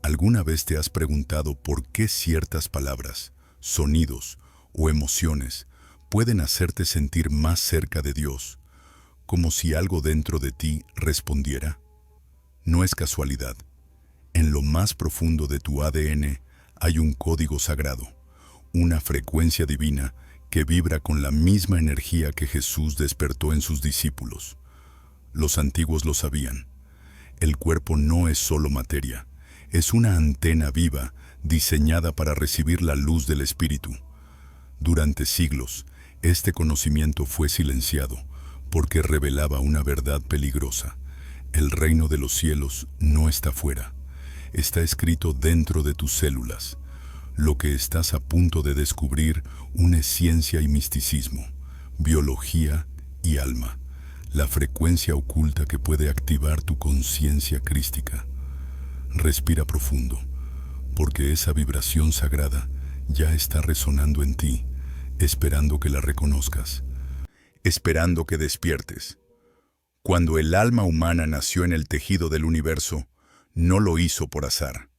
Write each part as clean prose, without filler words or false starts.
¿Alguna vez te has preguntado por qué ciertas palabras, sonidos o emociones pueden hacerte sentir más cerca de Dios, como si algo dentro de ti respondiera? No es casualidad. En lo más profundo de tu ADN hay un código sagrado, una frecuencia divina que vibra con la misma energía que Jesús despertó en sus discípulos. Los antiguos lo sabían. El cuerpo no es solo materia, es una antena viva diseñada para recibir la luz del Espíritu. Durante siglos, este conocimiento fue silenciado porque revelaba una verdad peligrosa. El reino de los cielos no está fuera, está escrito dentro de tus células. Lo que estás a punto de descubrir une ciencia y misticismo, biología y alma, la frecuencia oculta que puede activar tu conciencia crística. Respira profundo, porque esa vibración sagrada ya está resonando en ti, esperando que la reconozcas, esperando que despiertes. Cuando el alma humana nació en el tejido del universo, no lo hizo por azar.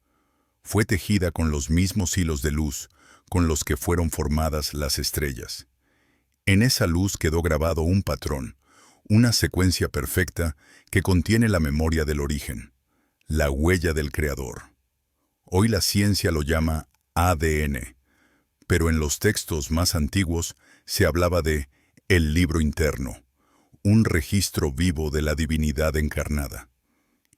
Fue tejida con los mismos hilos de luz con los que fueron formadas las estrellas. En esa luz quedó grabado un patrón, una secuencia perfecta que contiene la memoria del origen, la huella del Creador. Hoy la ciencia lo llama ADN, pero en los textos más antiguos se hablaba de el libro interno, un registro vivo de la divinidad encarnada.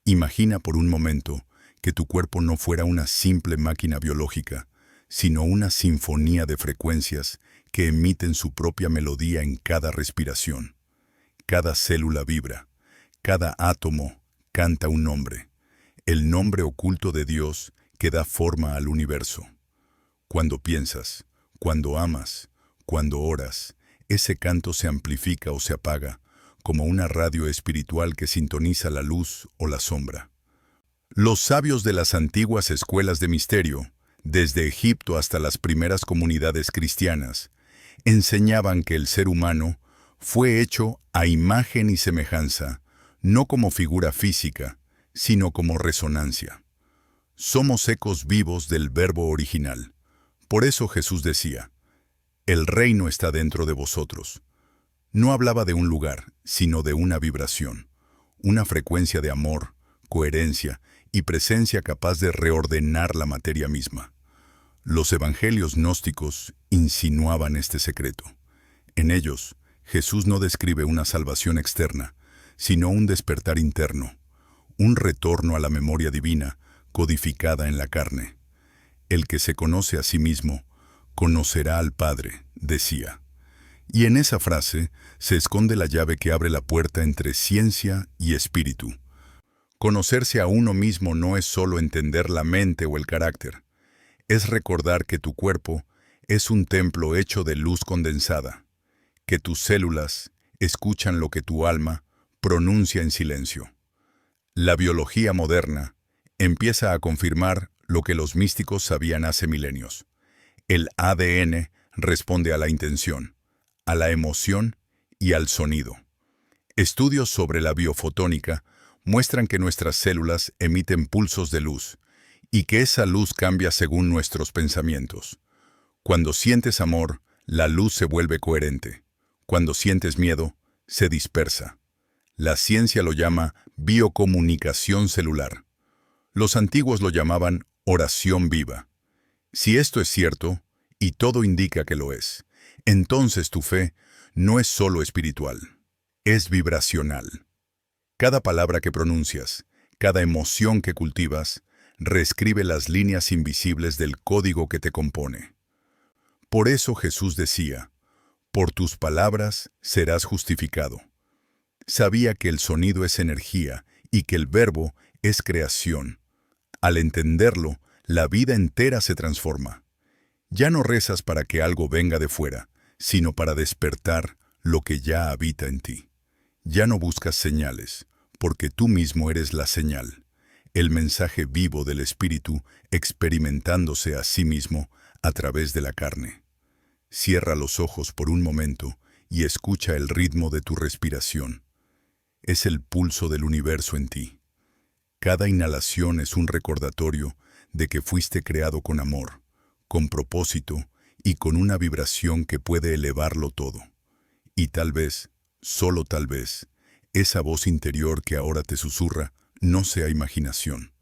Imagina por un momento que tu cuerpo no fuera una simple máquina biológica, sino una sinfonía de frecuencias que emiten su propia melodía en cada respiración. Cada célula vibra, cada átomo canta un nombre, el nombre oculto de Dios que da forma al universo. Cuando piensas, cuando amas, cuando oras, ese canto se amplifica o se apaga, como una radio espiritual que sintoniza la luz o la sombra. Los sabios de las antiguas escuelas de misterio, desde Egipto hasta las primeras comunidades cristianas, enseñaban que el ser humano fue hecho a imagen y semejanza, no como figura física, sino como resonancia. Somos ecos vivos del verbo original. Por eso Jesús decía, el reino está dentro de vosotros. No hablaba de un lugar, sino de una vibración, una frecuencia de amor, coherencia y presencia capaz de reordenar la materia misma. Los evangelios gnósticos insinuaban este secreto. En ellos, Jesús no describe una salvación externa, sino un despertar interno, un retorno a la memoria divina codificada en la carne. El que se conoce a sí mismo, conocerá al Padre, decía. Y en esa frase se esconde la llave que abre la puerta entre ciencia y espíritu. Conocerse a uno mismo no es solo entender la mente o el carácter, es recordar que tu cuerpo es un templo hecho de luz condensada, que tus células escuchan lo que tu alma pronuncia en silencio. La biología moderna empieza a confirmar lo que los místicos sabían hace milenios. El ADN responde a la intención, a la emoción y al sonido. Estudios sobre la biofotónica muestran que nuestras células emiten pulsos de luz y que esa luz cambia según nuestros pensamientos. Cuando sientes amor, la luz se vuelve coherente. Cuando sientes miedo, se dispersa. La ciencia lo llama biocomunicación celular. Los antiguos lo llamaban oración viva. Si esto es cierto, y todo indica que lo es, entonces tu fe no es solo espiritual, es vibracional. Cada palabra que pronuncias, cada emoción que cultivas, reescribe las líneas invisibles del código que te compone. Por eso Jesús decía, por tus palabras serás justificado. Sabía que el sonido es energía y que el verbo es creación. Al entenderlo, la vida entera se transforma. Ya no rezas para que algo venga de fuera, sino para despertar lo que ya habita en ti. Ya no buscas señales, porque tú mismo eres la señal, el mensaje vivo del Espíritu experimentándose a sí mismo a través de la carne. Cierra los ojos por un momento y escucha el ritmo de tu respiración. Es el pulso del universo en ti. Cada inhalación es un recordatorio de que fuiste creado con amor, con propósito y con una vibración que puede elevarlo todo. Y tal vez, solo tal vez, esa voz interior que ahora te susurra no sea imaginación,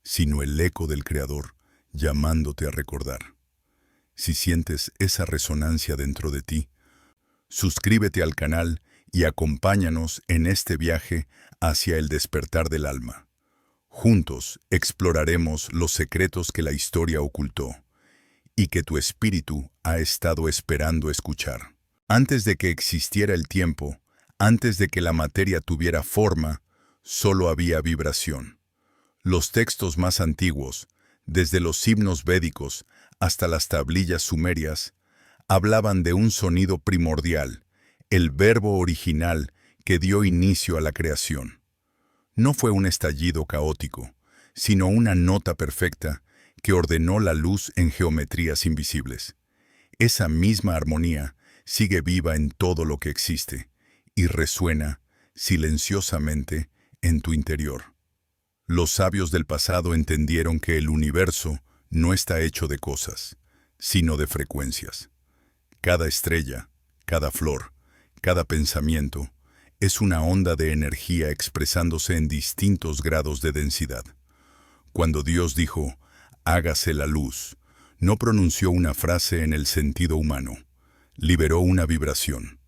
sino el eco del Creador llamándote a recordar. Si sientes esa resonancia dentro de ti, suscríbete al canal y acompáñanos en este viaje hacia el despertar del alma. Juntos exploraremos los secretos que la historia ocultó y que tu espíritu ha estado esperando escuchar. Antes de que existiera el tiempo, antes de que la materia tuviera forma, solo había vibración. Los textos más antiguos, desde los himnos védicos hasta las tablillas sumerias, hablaban de un sonido primordial, el verbo original que dio inicio a la creación. No fue un estallido caótico, sino una nota perfecta que ordenó la luz en geometrías invisibles. Esa misma armonía sigue viva en todo lo que existe y resuena silenciosamente en tu interior. Los sabios del pasado entendieron que el universo no está hecho de cosas, sino de frecuencias. Cada estrella, cada flor, cada pensamiento es una onda de energía expresándose en distintos grados de densidad. Cuando Dios dijo, hágase la luz, no pronunció una frase en el sentido humano, liberó una vibración.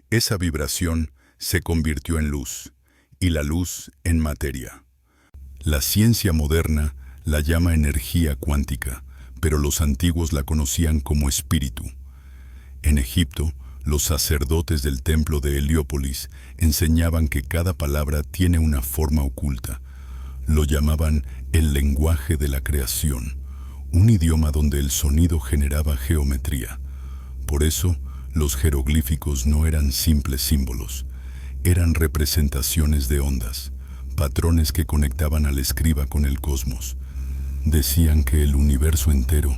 Esa vibración se convirtió en luz, y la luz en materia. La ciencia moderna la llama energía cuántica, pero los antiguos la conocían como espíritu. En Egipto, los sacerdotes del templo de Heliópolis enseñaban que cada palabra tiene una forma oculta. Lo llamaban el lenguaje de la creación, un idioma donde el sonido generaba geometría. Por eso, los jeroglíficos no eran simples símbolos, eran representaciones de ondas, patrones que conectaban al escriba con el cosmos. Decían que el universo entero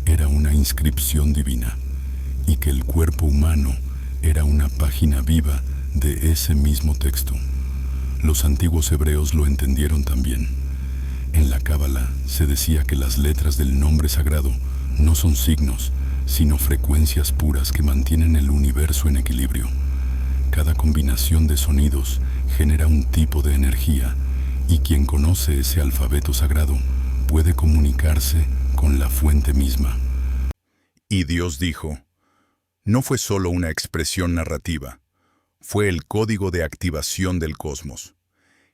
era una inscripción divina y que el cuerpo humano era una página viva de ese mismo texto. Los antiguos hebreos lo entendieron también. En la Cábala se decía que las letras del nombre sagrado no son signos, sino frecuencias puras que mantienen el universo en equilibrio. Cada combinación de sonidos genera un tipo de energía, y quien conoce ese alfabeto sagrado puede comunicarse con la fuente misma. Y Dios dijo, no fue solo una expresión narrativa, fue el código de activación del cosmos.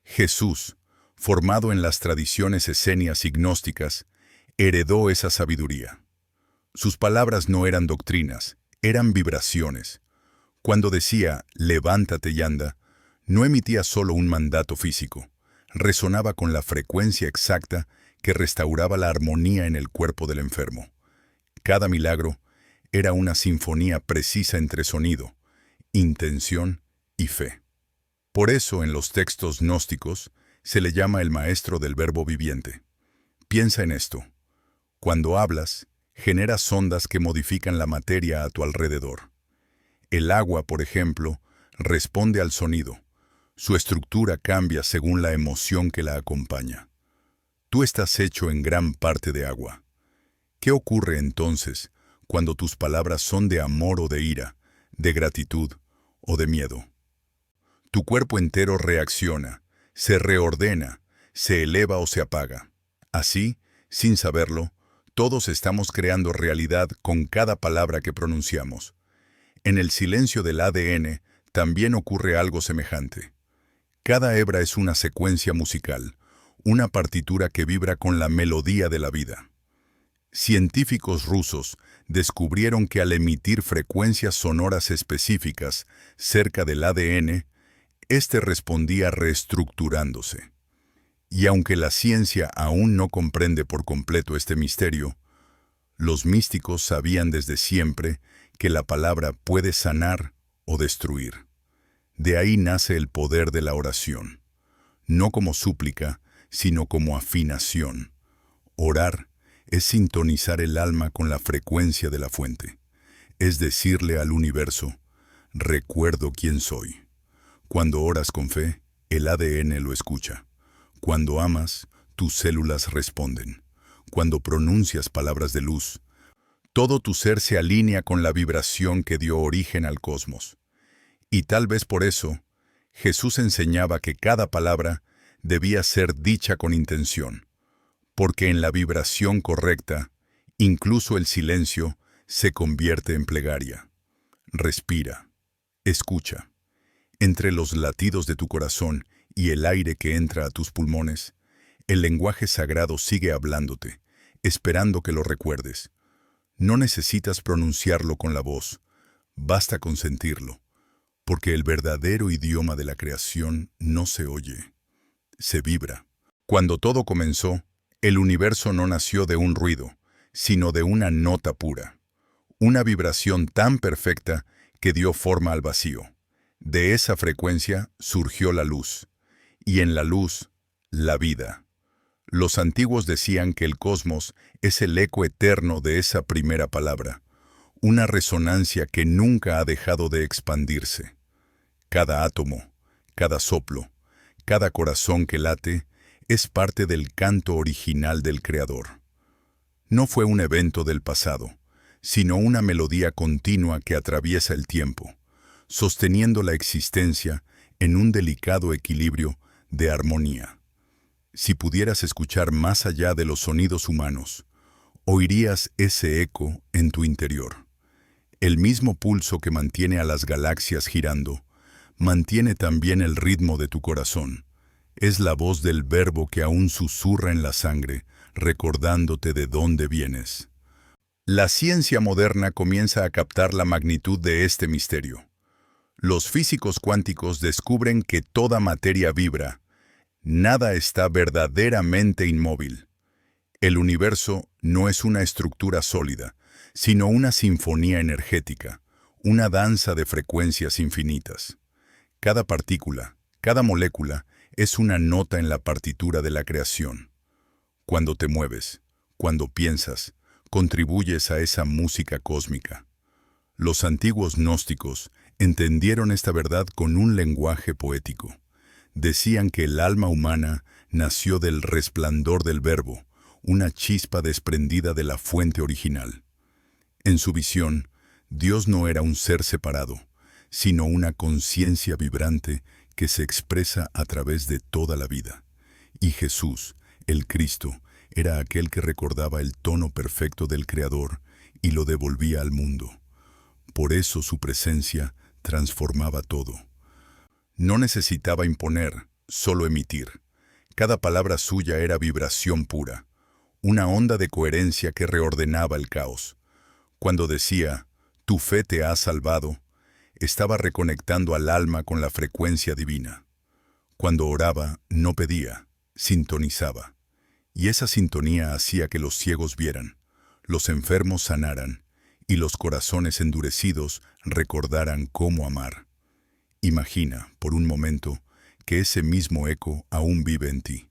Jesús, formado en las tradiciones esenias y gnósticas, heredó esa sabiduría. Sus palabras no eran doctrinas, eran vibraciones. Cuando decía, levántate y anda, no emitía solo un mandato físico, resonaba con la frecuencia exacta que restauraba la armonía en el cuerpo del enfermo. Cada milagro era una sinfonía precisa entre sonido, intención y fe. Por eso en los textos gnósticos se le llama el maestro del verbo viviente. Piensa en esto. Cuando hablas, generas ondas que modifican la materia a tu alrededor. El agua, por ejemplo, responde al sonido. Su estructura cambia según la emoción que la acompaña. Tú estás hecho en gran parte de agua. ¿Qué ocurre entonces cuando tus palabras son de amor o de ira, de gratitud o de miedo? Tu cuerpo entero reacciona, se reordena, se eleva o se apaga. Así, sin saberlo, todos estamos creando realidad con cada palabra que pronunciamos. En el silencio del ADN también ocurre algo semejante. Cada hebra es una secuencia musical, una partitura que vibra con la melodía de la vida. Científicos rusos descubrieron que al emitir frecuencias sonoras específicas cerca del ADN, este respondía reestructurándose. Y aunque la ciencia aún no comprende por completo este misterio, los místicos sabían desde siempre que la palabra puede sanar o destruir. De ahí nace el poder de la oración, no como súplica, sino como afinación. Orar es sintonizar el alma con la frecuencia de la fuente, es decirle al universo, recuerdo quién soy. Cuando oras con fe, el ADN lo escucha. Cuando amas, tus células responden. cuando pronuncias palabras de luz, todo tu ser se alinea con la vibración que dio origen al cosmos. Y tal vez por eso, Jesús enseñaba que cada palabra debía ser dicha con intención, porque en la vibración correcta, incluso el silencio se convierte en plegaria. Respira, escucha. Entre los latidos de tu corazón y el aire que entra a tus pulmones, el lenguaje sagrado sigue hablándote, esperando que lo recuerdes. No necesitas pronunciarlo con la voz, basta con sentirlo, porque el verdadero idioma de la creación no se oye, se vibra. Cuando todo comenzó, el universo no nació de un ruido, sino de una nota pura, una vibración tan perfecta que dio forma al vacío. De esa frecuencia surgió la luz, y en la luz, la vida. Los antiguos decían que el cosmos es el eco eterno de esa primera palabra, una resonancia que nunca ha dejado de expandirse. Cada átomo, cada soplo, cada corazón que late, es parte del canto original del Creador. No fue un evento del pasado, sino una melodía continua que atraviesa el tiempo, sosteniendo la existencia en un delicado equilibrio de armonía. Si pudieras escuchar más allá de los sonidos humanos, oirías ese eco en tu interior. El mismo pulso que mantiene a las galaxias girando, mantiene también el ritmo de tu corazón. Es la voz del Verbo que aún susurra en la sangre, recordándote de dónde vienes. La ciencia moderna comienza a captar la magnitud de este misterio. Los físicos cuánticos descubren que toda materia vibra. Nada está verdaderamente inmóvil. El universo no es una estructura sólida, sino una sinfonía energética, una danza de frecuencias infinitas. Cada partícula, cada molécula, es una nota en la partitura de la creación. Cuando te mueves, cuando piensas, contribuyes a esa música cósmica. Los antiguos gnósticos entendieron esta verdad con un lenguaje poético. Decían que el alma humana nació del resplandor del Verbo, una chispa desprendida de la fuente original. En su visión, Dios no era un ser separado, sino una conciencia vibrante que se expresa a través de toda la vida. Y Jesús, el Cristo, era aquel que recordaba el tono perfecto del Creador y lo devolvía al mundo. Por eso su presencia transformaba todo. No necesitaba imponer, solo emitir. Cada palabra suya era vibración pura, una onda de coherencia que reordenaba el caos. Cuando decía, «Tu fe te ha salvado», estaba reconectando al alma con la frecuencia divina. Cuando oraba, no pedía, sintonizaba. Y esa sintonía hacía que los ciegos vieran, los enfermos sanaran, y los corazones endurecidos recordaran cómo amar. Imagina, por un momento, que ese mismo eco aún vive en ti,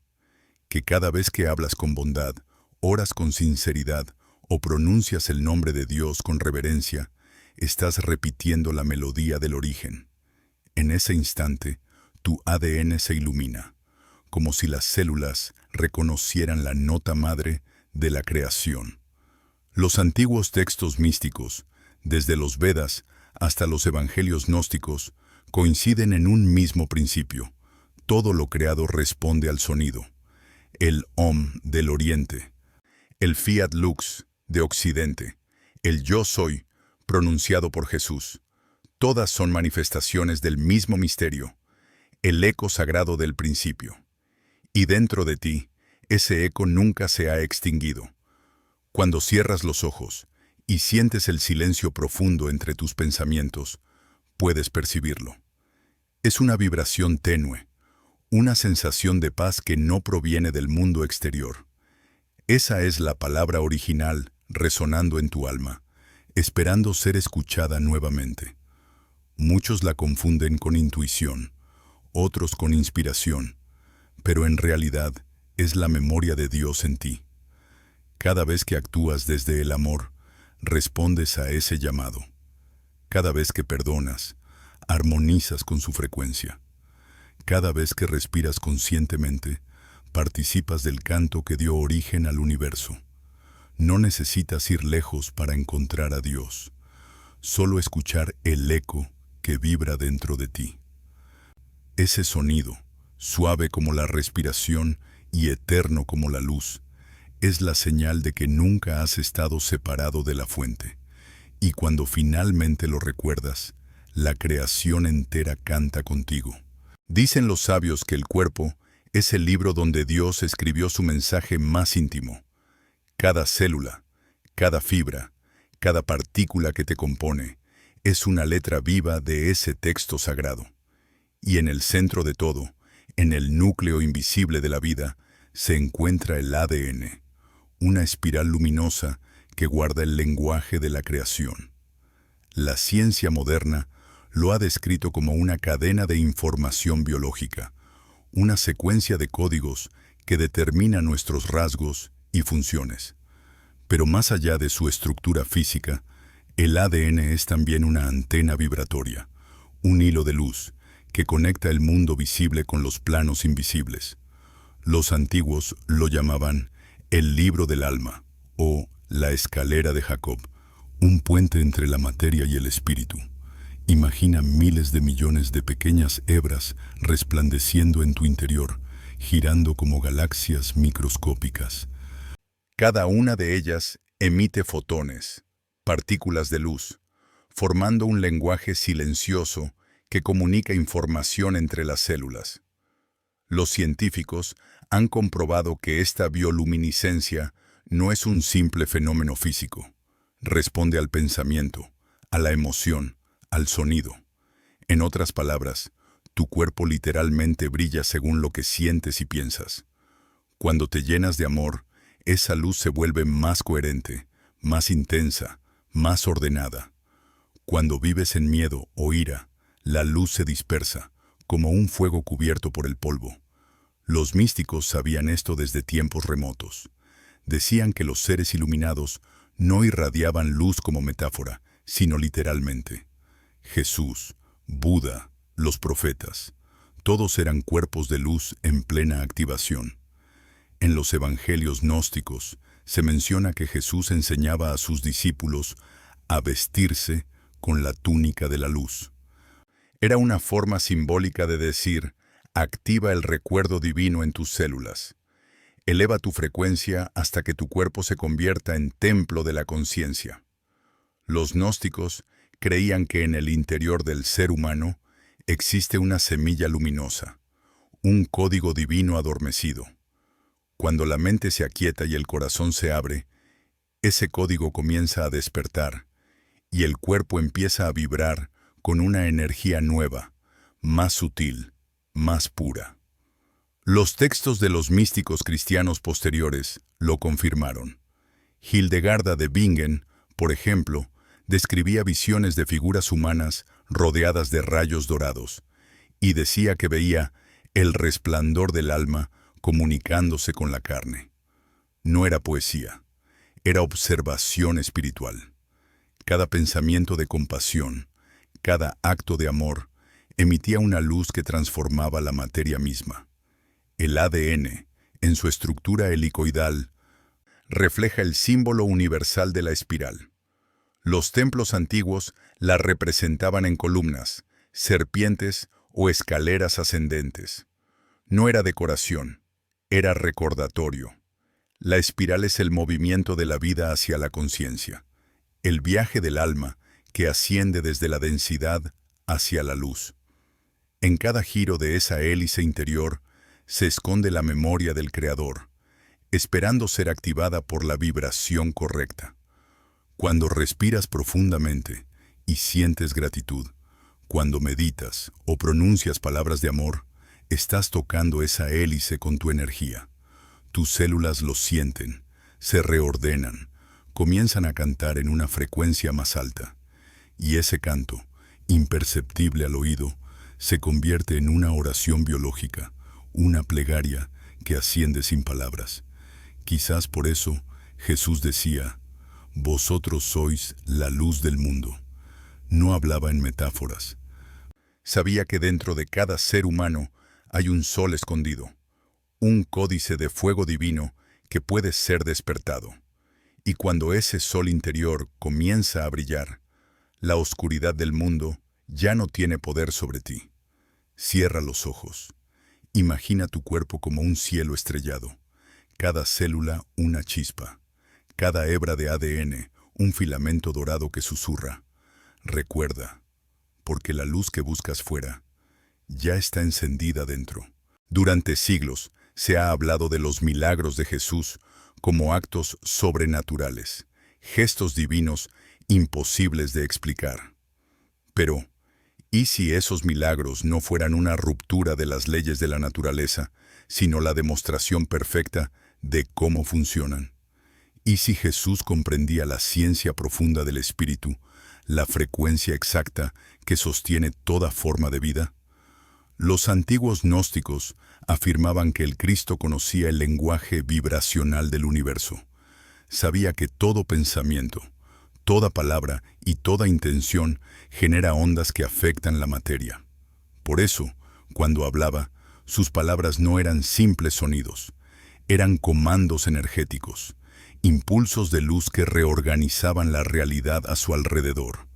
que cada vez que hablas con bondad, oras con sinceridad o pronuncias el nombre de Dios con reverencia, estás repitiendo la melodía del origen. En ese instante, tu ADN se ilumina, como si las células reconocieran la nota madre de la creación. Los antiguos textos místicos, desde los Vedas hasta los evangelios gnósticos, coinciden en un mismo principio. Todo lo creado responde al sonido. El Om del Oriente, el Fiat Lux de Occidente, el Yo Soy, pronunciado por Jesús. Todas son manifestaciones del mismo misterio, el eco sagrado del principio. Y dentro de ti, ese eco nunca se ha extinguido. Cuando cierras los ojos y sientes el silencio profundo entre tus pensamientos, puedes percibirlo. Es una vibración tenue, una sensación de paz que no proviene del mundo exterior. Esa es la palabra original resonando en tu alma, esperando ser escuchada nuevamente. Muchos la confunden con intuición, otros con inspiración, pero en realidad es la memoria de Dios en ti. Cada vez que actúas desde el amor, respondes a ese llamado. Cada vez que perdonas, armonizas con su frecuencia. Cada vez que respiras conscientemente, participas del canto que dio origen al universo. No necesitas ir lejos para encontrar a Dios, solo escuchar el eco que vibra dentro de ti. Ese sonido, suave como la respiración y eterno como la luz, es la señal de que nunca has estado separado de la fuente. Y cuando finalmente lo recuerdas, la creación entera canta contigo. Dicen los sabios que el cuerpo es el libro donde Dios escribió su mensaje más íntimo. Cada célula, cada fibra, cada partícula que te compone, es una letra viva de ese texto sagrado. Y en el centro de todo, en el núcleo invisible de la vida, se encuentra el ADN, una espiral luminosa que guarda el lenguaje de la creación. La ciencia moderna lo ha descrito como una cadena de información biológica, una secuencia de códigos que determina nuestros rasgos y funciones. Pero más allá de su estructura física, el ADN es también una antena vibratoria, un hilo de luz que conecta el mundo visible con los planos invisibles. Los antiguos lo llamaban el libro del alma o la escalera de Jacob, un puente entre la materia y el espíritu. Imagina miles de millones de pequeñas hebras resplandeciendo en tu interior, girando como galaxias microscópicas. Cada una de ellas emite fotones, partículas de luz, formando un lenguaje silencioso que comunica información entre las células. Los científicos han comprobado que esta bioluminiscencia no es un simple fenómeno físico. Responde al pensamiento, a la emoción, al sonido. En otras palabras, tu cuerpo literalmente brilla según lo que sientes y piensas. Cuando te llenas de amor, esa luz se vuelve más coherente, más intensa, más ordenada. Cuando vives en miedo o ira, la luz se dispersa, como un fuego cubierto por el polvo. Los místicos sabían esto desde tiempos remotos. Decían que los seres iluminados no irradiaban luz como metáfora, sino literalmente. Jesús, Buda, los profetas, todos eran cuerpos de luz en plena activación. En los evangelios gnósticos se menciona que Jesús enseñaba a sus discípulos a vestirse con la túnica de la luz. Era una forma simbólica de decir, activa el recuerdo divino en tus células. Eleva tu frecuencia hasta que tu cuerpo se convierta en templo de la conciencia. Los gnósticos creían que en el interior del ser humano existe una semilla luminosa, un código divino adormecido. Cuando la mente se aquieta y el corazón se abre, ese código comienza a despertar y el cuerpo empieza a vibrar con una energía nueva, más sutil, más pura. Los textos de los místicos cristianos posteriores lo confirmaron. Hildegarda de Bingen, por ejemplo, describía visiones de figuras humanas rodeadas de rayos dorados, y decía que veía el resplandor del alma comunicándose con la carne. No era poesía, era observación espiritual. Cada pensamiento de compasión, cada acto de amor, emitía una luz que transformaba la materia misma. El ADN, en su estructura helicoidal, refleja el símbolo universal de la espiral. Los templos antiguos la representaban en columnas, serpientes o escaleras ascendentes. No era decoración, era recordatorio. La espiral es el movimiento de la vida hacia la conciencia, el viaje del alma que asciende desde la densidad hacia la luz. En cada giro de esa hélice interior se esconde la memoria del Creador, esperando ser activada por la vibración correcta. Cuando respiras profundamente y sientes gratitud, cuando meditas o pronuncias palabras de amor, estás tocando esa hélice con tu energía. Tus células lo sienten, se reordenan, comienzan a cantar en una frecuencia más alta. Y ese canto, imperceptible al oído, se convierte en una oración biológica, una plegaria que asciende sin palabras. Quizás por eso Jesús decía, «Vosotros sois la luz del mundo». No hablaba en metáforas. Sabía que dentro de cada ser humano hay un sol escondido, un códice de fuego divino que puede ser despertado. Y cuando ese sol interior comienza a brillar, la oscuridad del mundo ya no tiene poder sobre ti. Cierra los ojos. Imagina tu cuerpo como un cielo estrellado. Cada célula una chispa. Cada hebra de ADN un filamento dorado que susurra. Recuerda, porque la luz que buscas fuera ya está encendida dentro. Durante siglos se ha hablado de los milagros de Jesús como actos sobrenaturales, gestos divinos imposibles de explicar. Pero, ¿y si esos milagros no fueran una ruptura de las leyes de la naturaleza, sino la demostración perfecta de cómo funcionan? ¿Y si Jesús comprendía la ciencia profunda del espíritu, la frecuencia exacta que sostiene toda forma de vida? Los antiguos gnósticos afirmaban que el Cristo conocía el lenguaje vibracional del universo. Sabía que todo pensamiento, toda palabra y toda intención genera ondas que afectan la materia. Por eso, cuando hablaba, sus palabras no eran simples sonidos, eran comandos energéticos, impulsos de luz que reorganizaban la realidad a su alrededor.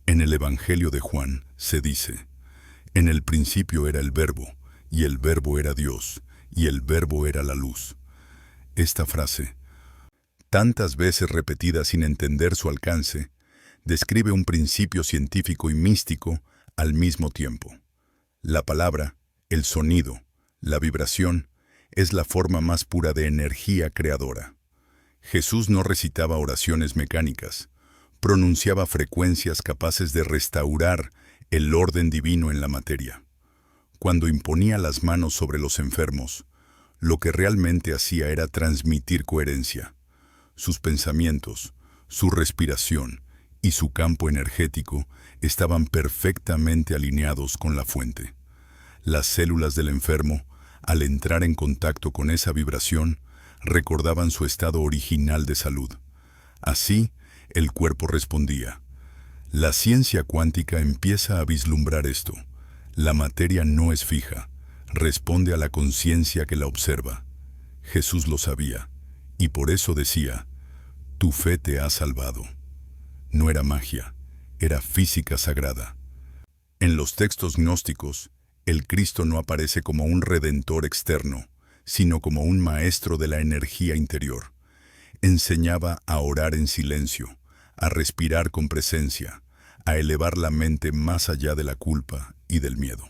En el Evangelio de Juan se dice: en el principio era el Verbo, y el Verbo era Dios, y el Verbo era la luz. Esta frase, tantas veces repetida sin entender su alcance, describe un principio científico y místico al mismo tiempo. La palabra, el sonido, la vibración, es la forma más pura de energía creadora. Jesús no recitaba oraciones mecánicas, pronunciaba frecuencias capaces de restaurar el orden divino en la materia. Cuando imponía las manos sobre los enfermos, lo que realmente hacía era transmitir coherencia. Sus pensamientos, su respiración y su campo energético estaban perfectamente alineados con la fuente. Las células del enfermo, al entrar en contacto con esa vibración, recordaban su estado original de salud. Así, el cuerpo respondía. La ciencia cuántica empieza a vislumbrar esto. La materia no es fija, responde a la conciencia que la observa. Jesús lo sabía, y por eso decía: tu fe te ha salvado. No era magia, era física sagrada. En los textos gnósticos, el Cristo no aparece como un redentor externo, sino como un maestro de la energía interior. Enseñaba a orar en silencio, a respirar con presencia, a elevar la mente más allá de la culpa y del miedo.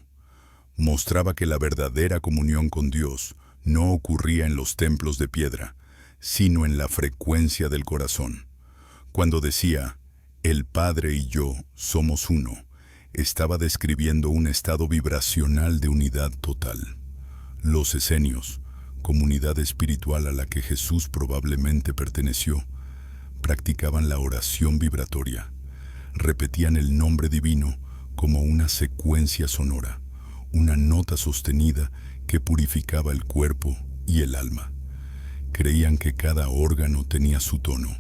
Mostraba que la verdadera comunión con Dios no ocurría en los templos de piedra, sino en la frecuencia del corazón. Cuando decía, el Padre y yo somos uno, estaba describiendo un estado vibracional de unidad total. Los esenios, comunidad espiritual a la que Jesús probablemente perteneció, practicaban la oración vibratoria. Repetían el nombre divino como una secuencia sonora, una nota sostenida que purificaba el cuerpo y el alma. Creían que cada órgano tenía su tono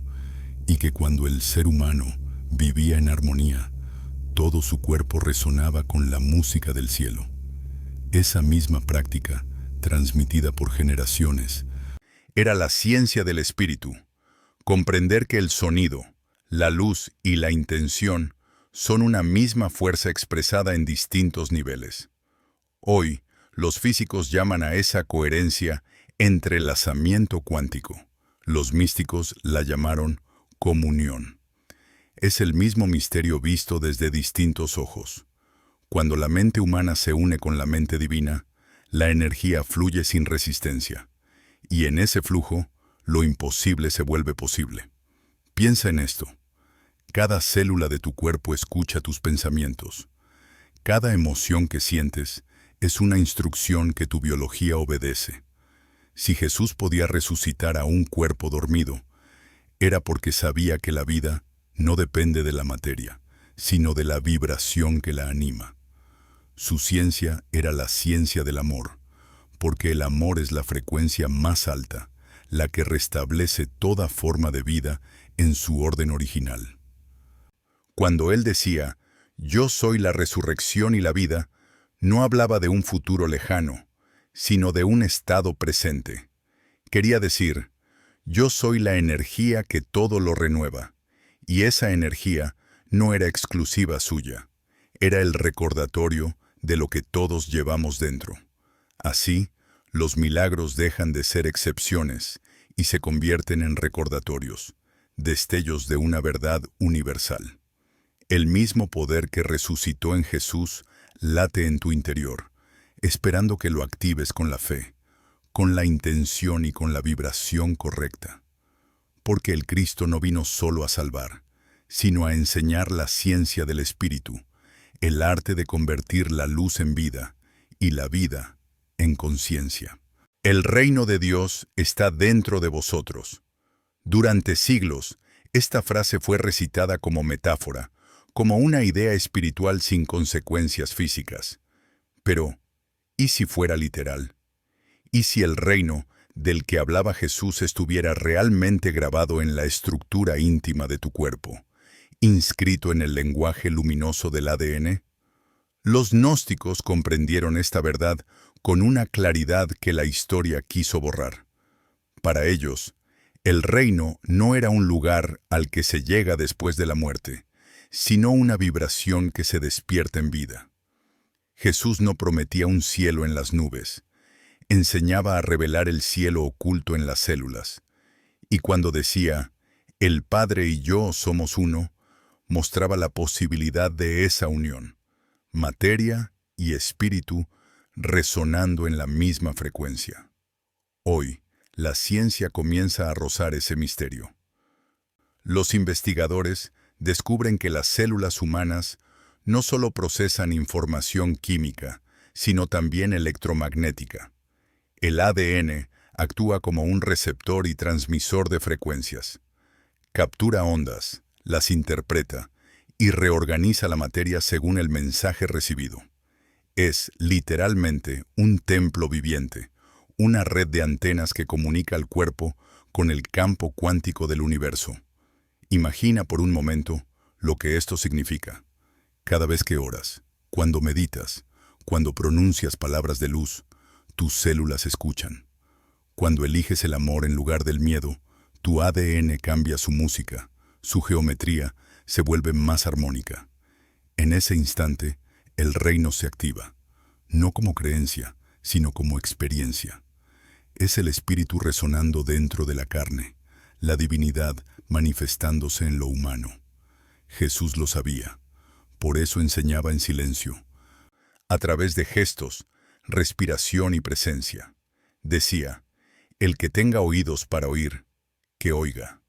y que cuando el ser humano vivía en armonía, todo su cuerpo resonaba con la música del cielo. Esa misma práctica, transmitida por generaciones, era la ciencia del espíritu. Comprender que el sonido, la luz y la intención son una misma fuerza expresada en distintos niveles. Hoy, los físicos llaman a esa coherencia entrelazamiento cuántico. Los místicos la llamaron comunión. Es el mismo misterio visto desde distintos ojos. Cuando la mente humana se une con la mente divina, la energía fluye sin resistencia. Y en ese flujo, lo imposible se vuelve posible. Piensa en esto. Cada célula de tu cuerpo escucha tus pensamientos. Cada emoción que sientes es una instrucción que tu biología obedece. Si Jesús podía resucitar a un cuerpo dormido, era porque sabía que la vida no depende de la materia, sino de la vibración que la anima. Su ciencia era la ciencia del amor, porque el amor es la frecuencia más alta, la que restablece toda forma de vida en su orden original. Cuando él decía, «Yo soy la resurrección y la vida», no hablaba de un futuro lejano, sino de un estado presente. Quería decir, Yo soy la energía que todo lo renueva. Y esa energía no era exclusiva suya, era el recordatorio de lo que todos llevamos dentro. Así, los milagros dejan de ser excepciones y se convierten en recordatorios, destellos de una verdad universal. El mismo poder que resucitó en Jesús late en tu interior, esperando que lo actives con la fe, con la intención y con la vibración correcta. Porque el Cristo no vino solo a salvar, sino a enseñar la ciencia del Espíritu, el arte de convertir la luz en vida y la vida en conciencia. El reino de Dios está dentro de vosotros. Durante siglos, esta frase fue recitada como metáfora, como una idea espiritual sin consecuencias físicas. Pero, ¿y si fuera literal? ¿Y si el reino del que hablaba Jesús estuviera realmente grabado en la estructura íntima de tu cuerpo, inscrito en el lenguaje luminoso del ADN? Los gnósticos comprendieron esta verdad con una claridad que la historia quiso borrar. Para ellos, el reino no era un lugar al que se llega después de la muerte, sino una vibración que se despierta en vida. Jesús no prometía un cielo en las nubes, enseñaba a revelar el cielo oculto en las células, y cuando decía, «El Padre y yo somos uno», mostraba la posibilidad de esa unión, materia y espíritu resonando en la misma frecuencia. Hoy, la ciencia comienza a rozar ese misterio. Los investigadores descubren que las células humanas no solo procesan información química, sino también electromagnética. El ADN actúa como un receptor y transmisor de frecuencias. Captura ondas, las interpreta y reorganiza la materia según el mensaje recibido. Es, literalmente, un templo viviente, una red de antenas que comunica al cuerpo con el campo cuántico del universo. Imagina por un momento lo que esto significa. Cada vez que oras, cuando meditas, cuando pronuncias palabras de luz, tus células escuchan. Cuando eliges el amor en lugar del miedo, tu ADN cambia su música, su geometría se vuelve más armónica. En ese instante, el reino se activa, no como creencia, sino como experiencia. Es el espíritu resonando dentro de la carne, la divinidad manifestándose en lo humano. Jesús lo sabía, por eso enseñaba en silencio, a través de gestos, respiración y presencia. Decía, el que tenga oídos para oír, que oiga.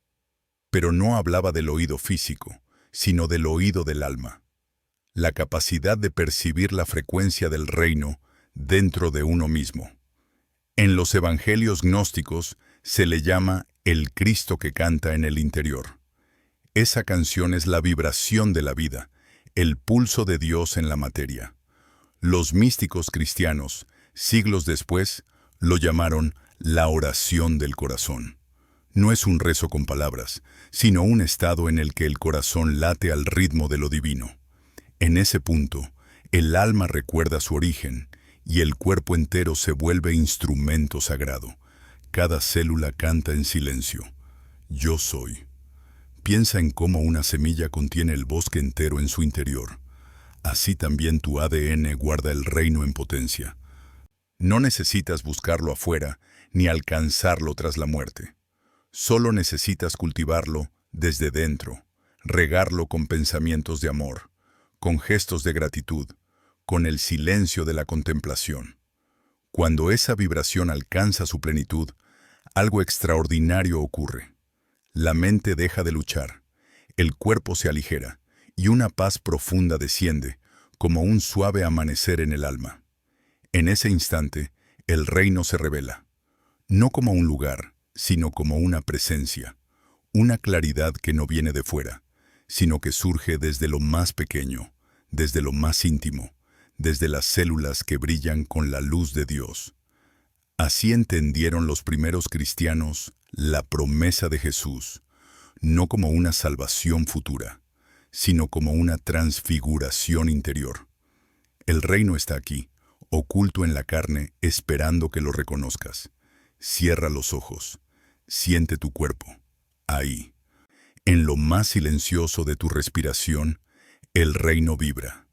Pero no hablaba del oído físico, sino del oído del alma. La capacidad de percibir la frecuencia del reino dentro de uno mismo. En los evangelios gnósticos se le llama el Cristo que canta en el interior. Esa canción es la vibración de la vida, el pulso de Dios en la materia. Los místicos cristianos, siglos después, lo llamaron la oración del corazón. No es un rezo con palabras, sino un estado en el que el corazón late al ritmo de lo divino. En ese punto, el alma recuerda su origen y el cuerpo entero se vuelve instrumento sagrado. Cada célula canta en silencio. Yo soy. Piensa en cómo una semilla contiene el bosque entero en su interior. Así también tu ADN guarda el reino en potencia. No necesitas buscarlo afuera ni alcanzarlo tras la muerte. Solo necesitas cultivarlo desde dentro, regarlo con pensamientos de amor, con gestos de gratitud, con el silencio de la contemplación. Cuando esa vibración alcanza su plenitud, algo extraordinario ocurre. La mente deja de luchar, el cuerpo se aligera y una paz profunda desciende, como un suave amanecer en el alma. En ese instante, el reino se revela, no como un lugar, sino como una presencia, una claridad que no viene de fuera, sino que surge desde lo más pequeño, desde lo más íntimo, desde las células que brillan con la luz de Dios. Así entendieron los primeros cristianos la promesa de Jesús, no como una salvación futura, sino como una transfiguración interior. El reino está aquí, oculto en la carne, esperando que lo reconozcas. Cierra los ojos, Siente tu cuerpo. Ahí, en lo más silencioso de tu respiración, el reino vibra.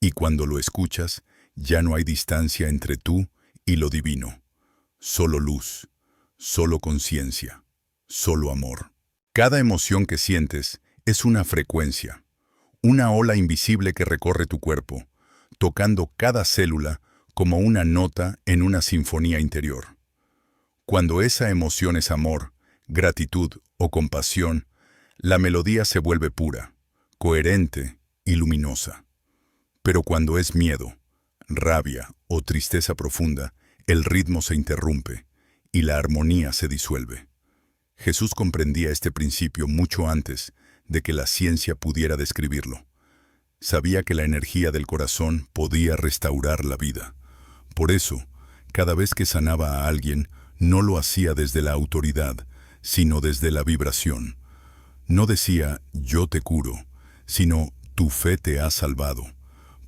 Y cuando lo escuchas, ya no hay distancia entre tú y lo divino. Solo luz, solo conciencia, solo amor. Cada emoción que sientes es una frecuencia, una ola invisible que recorre tu cuerpo, tocando cada célula como una nota en una sinfonía interior. Cuando esa emoción es amor, gratitud o compasión, la melodía se vuelve pura, coherente y luminosa. Pero cuando es miedo, rabia o tristeza profunda, el ritmo se interrumpe y la armonía se disuelve. Jesús comprendía este principio mucho antes de que la ciencia pudiera describirlo. Sabía que la energía del corazón podía restaurar la vida. Por eso, cada vez que sanaba a alguien, no lo hacía desde la autoridad, sino desde la vibración. No decía, yo te curo, sino, tu fe te ha salvado,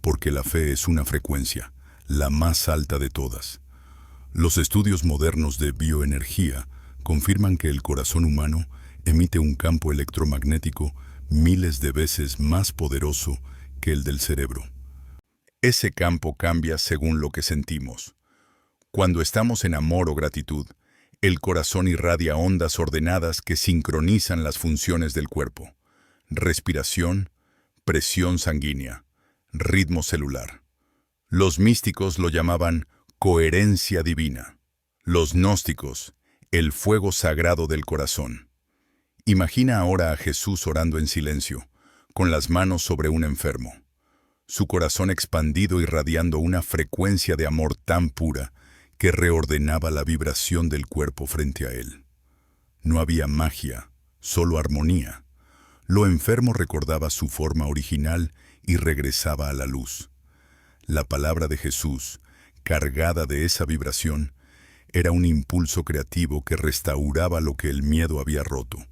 porque la fe es una frecuencia, la más alta de todas. Los estudios modernos de bioenergía confirman que el corazón humano emite un campo electromagnético miles de veces más poderoso que el del cerebro. Ese campo cambia según lo que sentimos. Cuando estamos en amor o gratitud, el corazón irradia ondas ordenadas que sincronizan las funciones del cuerpo: respiración, presión sanguínea, ritmo celular. Los místicos lo llamaban coherencia divina. Los gnósticos, el fuego sagrado del corazón. Imagina ahora a Jesús orando en silencio, con las manos sobre un enfermo. Su corazón expandido irradiando una frecuencia de amor tan pura que reordenaba la vibración del cuerpo frente a él. No había magia, solo armonía. Lo enfermo recordaba su forma original y regresaba a la luz. La palabra de Jesús, cargada de esa vibración, era un impulso creativo que restauraba lo que el miedo había roto.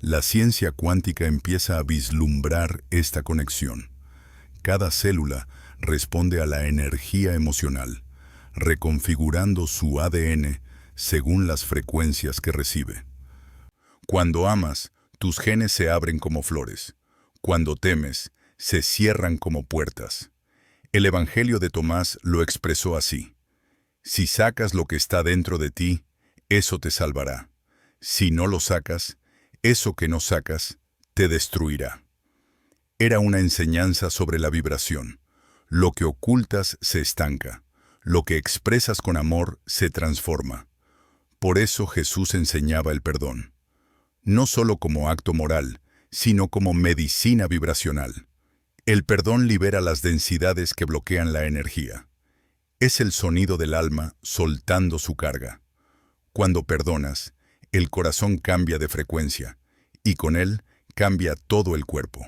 La ciencia cuántica empieza a vislumbrar esta conexión. Cada célula responde a la energía emocional, reconfigurando su ADN según las frecuencias que recibe. Cuando amas, tus genes se abren como flores. Cuando temes, se cierran como puertas. El Evangelio de Tomás lo expresó así: si sacas lo que está dentro de ti, eso te salvará. Si no lo sacas, eso que no sacas, te destruirá. Era una enseñanza sobre la vibración. Lo que ocultas se estanca. Lo que expresas con amor se transforma. Por eso Jesús enseñaba el perdón. No solo como acto moral, sino como medicina vibracional. El perdón libera las densidades que bloquean la energía. Es el sonido del alma soltando su carga. Cuando perdonas, el corazón cambia de frecuencia, y con él cambia todo el cuerpo.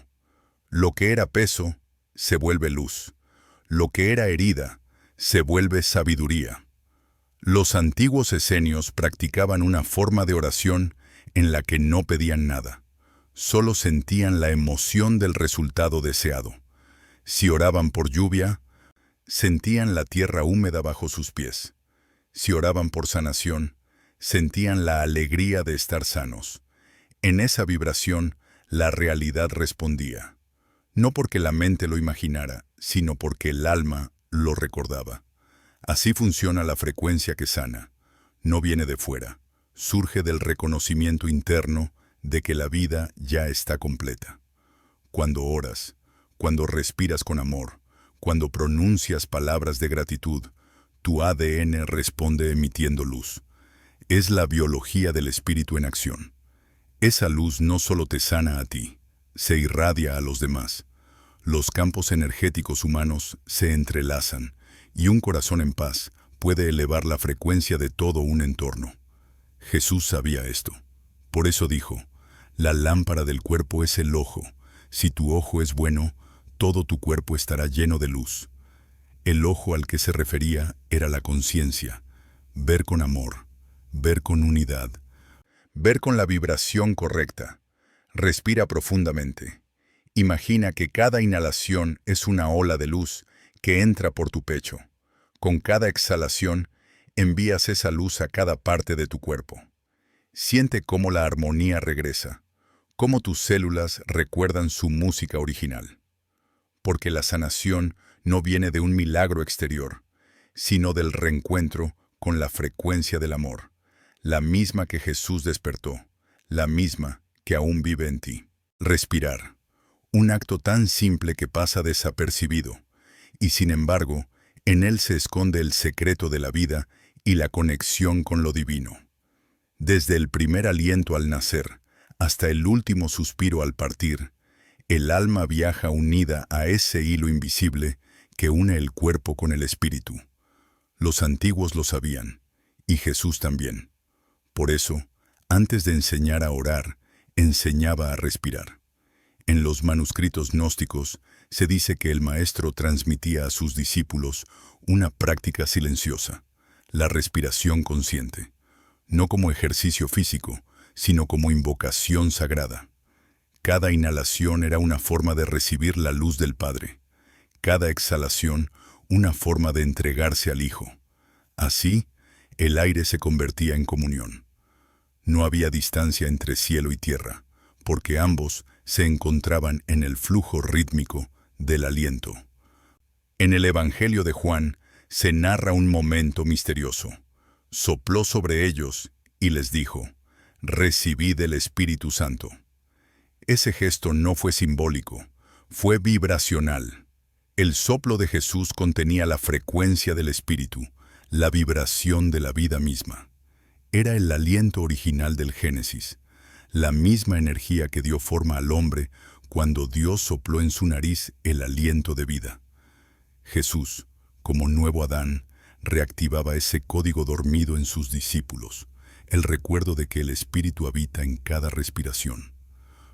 Lo que era peso, se vuelve luz. Lo que era herida, se vuelve sabiduría. Los antiguos esenios practicaban una forma de oración en la que no pedían nada. Solo sentían la emoción del resultado deseado. Si oraban por lluvia, sentían la tierra húmeda bajo sus pies. Si oraban por sanación, sentían la alegría de estar sanos. En esa vibración, la realidad respondía. No porque la mente lo imaginara, sino porque el alma lo recordaba. Así funciona la frecuencia que sana. No viene de fuera. Surge del reconocimiento interno de que la vida ya está completa. Cuando oras, cuando respiras con amor, cuando pronuncias palabras de gratitud, tu ADN responde emitiendo luz. Es la biología del espíritu en acción. Esa luz no solo te sana a ti, se irradia a los demás. Los campos energéticos humanos se entrelazan y un corazón en paz puede elevar la frecuencia de todo un entorno. Jesús sabía esto. Por eso dijo, la lámpara del cuerpo es el ojo. Si tu ojo es bueno, todo tu cuerpo estará lleno de luz. El ojo al que se refería era la conciencia. Ver con amor, ver con unidad, ver con la vibración correcta. Respira profundamente. Imagina que cada inhalación es una ola de luz que entra por tu pecho. Con cada exhalación, envías esa luz a cada parte de tu cuerpo. Siente cómo la armonía regresa, cómo tus células recuerdan su música original. Porque la sanación no viene de un milagro exterior, sino del reencuentro con la frecuencia del amor, la misma que Jesús despertó, la misma que aún vive en ti. Respirar, un acto tan simple que pasa desapercibido, y sin embargo, en él se esconde el secreto de la vida y la conexión con lo divino. Desde el primer aliento al nacer hasta el último suspiro al partir, el alma viaja unida a ese hilo invisible que une el cuerpo con el espíritu. Los antiguos lo sabían, y Jesús también. Por eso, antes de enseñar a orar, enseñaba a respirar. En los manuscritos gnósticos se dice que el maestro transmitía a sus discípulos una práctica silenciosa, la respiración consciente, no como ejercicio físico, sino como invocación sagrada. Cada inhalación era una forma de recibir la luz del Padre, cada exhalación una forma de entregarse al Hijo. Así, el aire se convertía en comunión. No había distancia entre cielo y tierra, porque ambos se encontraban en el flujo rítmico del aliento. En el Evangelio de Juan se narra un momento misterioso. Sopló sobre ellos y les dijo: «Recibid el Espíritu Santo». Ese gesto no fue simbólico, fue vibracional. El soplo de Jesús contenía la frecuencia del Espíritu, la vibración de la vida misma. Era el aliento original del Génesis, la misma energía que dio forma al hombre cuando Dios sopló en su nariz el aliento de vida. Jesús, como nuevo Adán, reactivaba ese código dormido en sus discípulos, el recuerdo de que el Espíritu habita en cada respiración.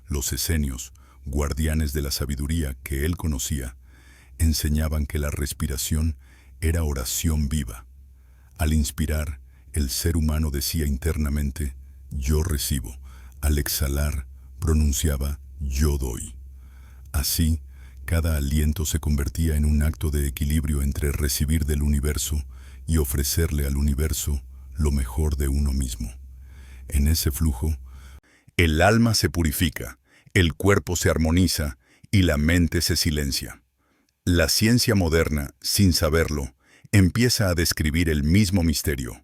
Los esenios, guardianes de la sabiduría que él conocía, enseñaban que la respiración era oración viva. Al inspirar, el ser humano decía internamente: «Yo recibo». Al exhalar, pronunciaba: «Yo doy». Así, cada aliento se convertía en un acto de equilibrio entre recibir del universo y ofrecerle al universo lo mejor de uno mismo. En ese flujo, el alma se purifica, el cuerpo se armoniza y la mente se silencia. La ciencia moderna, sin saberlo, empieza a describir el mismo misterio.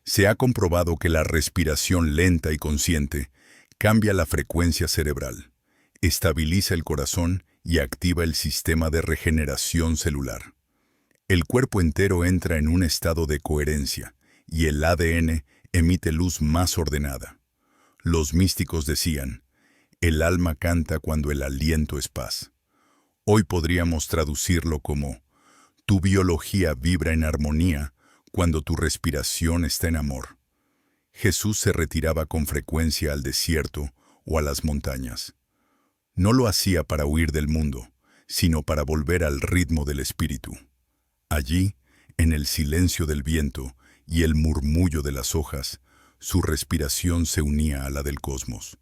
Se ha comprobado que la respiración lenta y consciente cambia la frecuencia cerebral, estabiliza el corazón y activa el sistema de regeneración celular. El cuerpo entero entra en un estado de coherencia y el ADN emite luz más ordenada. Los místicos decían: «El alma canta cuando el aliento es paz». Hoy podríamos traducirlo como: «Tu biología vibra en armonía cuando tu respiración está en amor». Jesús se retiraba con frecuencia al desierto o a las montañas. No lo hacía para huir del mundo, sino para volver al ritmo del espíritu. Allí, en el silencio del viento y el murmullo de las hojas, su respiración se unía a la del cosmos.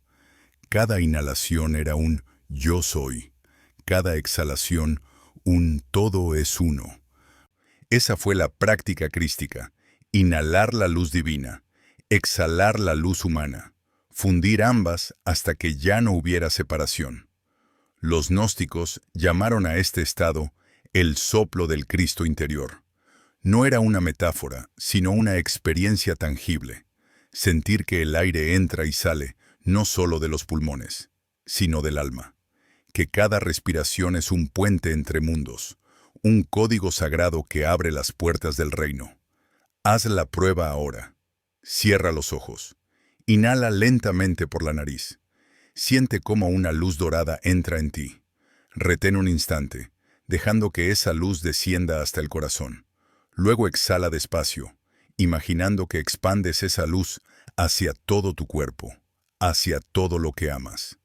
Cada inhalación era un «yo soy», cada exhalación un «todo es uno». Esa fue la práctica crística: inhalar la luz divina, exhalar la luz humana, fundir ambas hasta que ya no hubiera separación. Los gnósticos llamaron a este estado el soplo del Cristo interior. No era una metáfora, sino una experiencia tangible. Sentir que el aire entra y sale, no solo de los pulmones, sino del alma. Que cada respiración es un puente entre mundos, un código sagrado que abre las puertas del reino. Haz la prueba ahora. Cierra los ojos. Inhala lentamente por la nariz. Siente cómo una luz dorada entra en ti. Retén un instante, dejando que esa luz descienda hasta el corazón. Luego exhala despacio, imaginando que expandes esa luz hacia todo tu cuerpo, hacia todo lo que amas.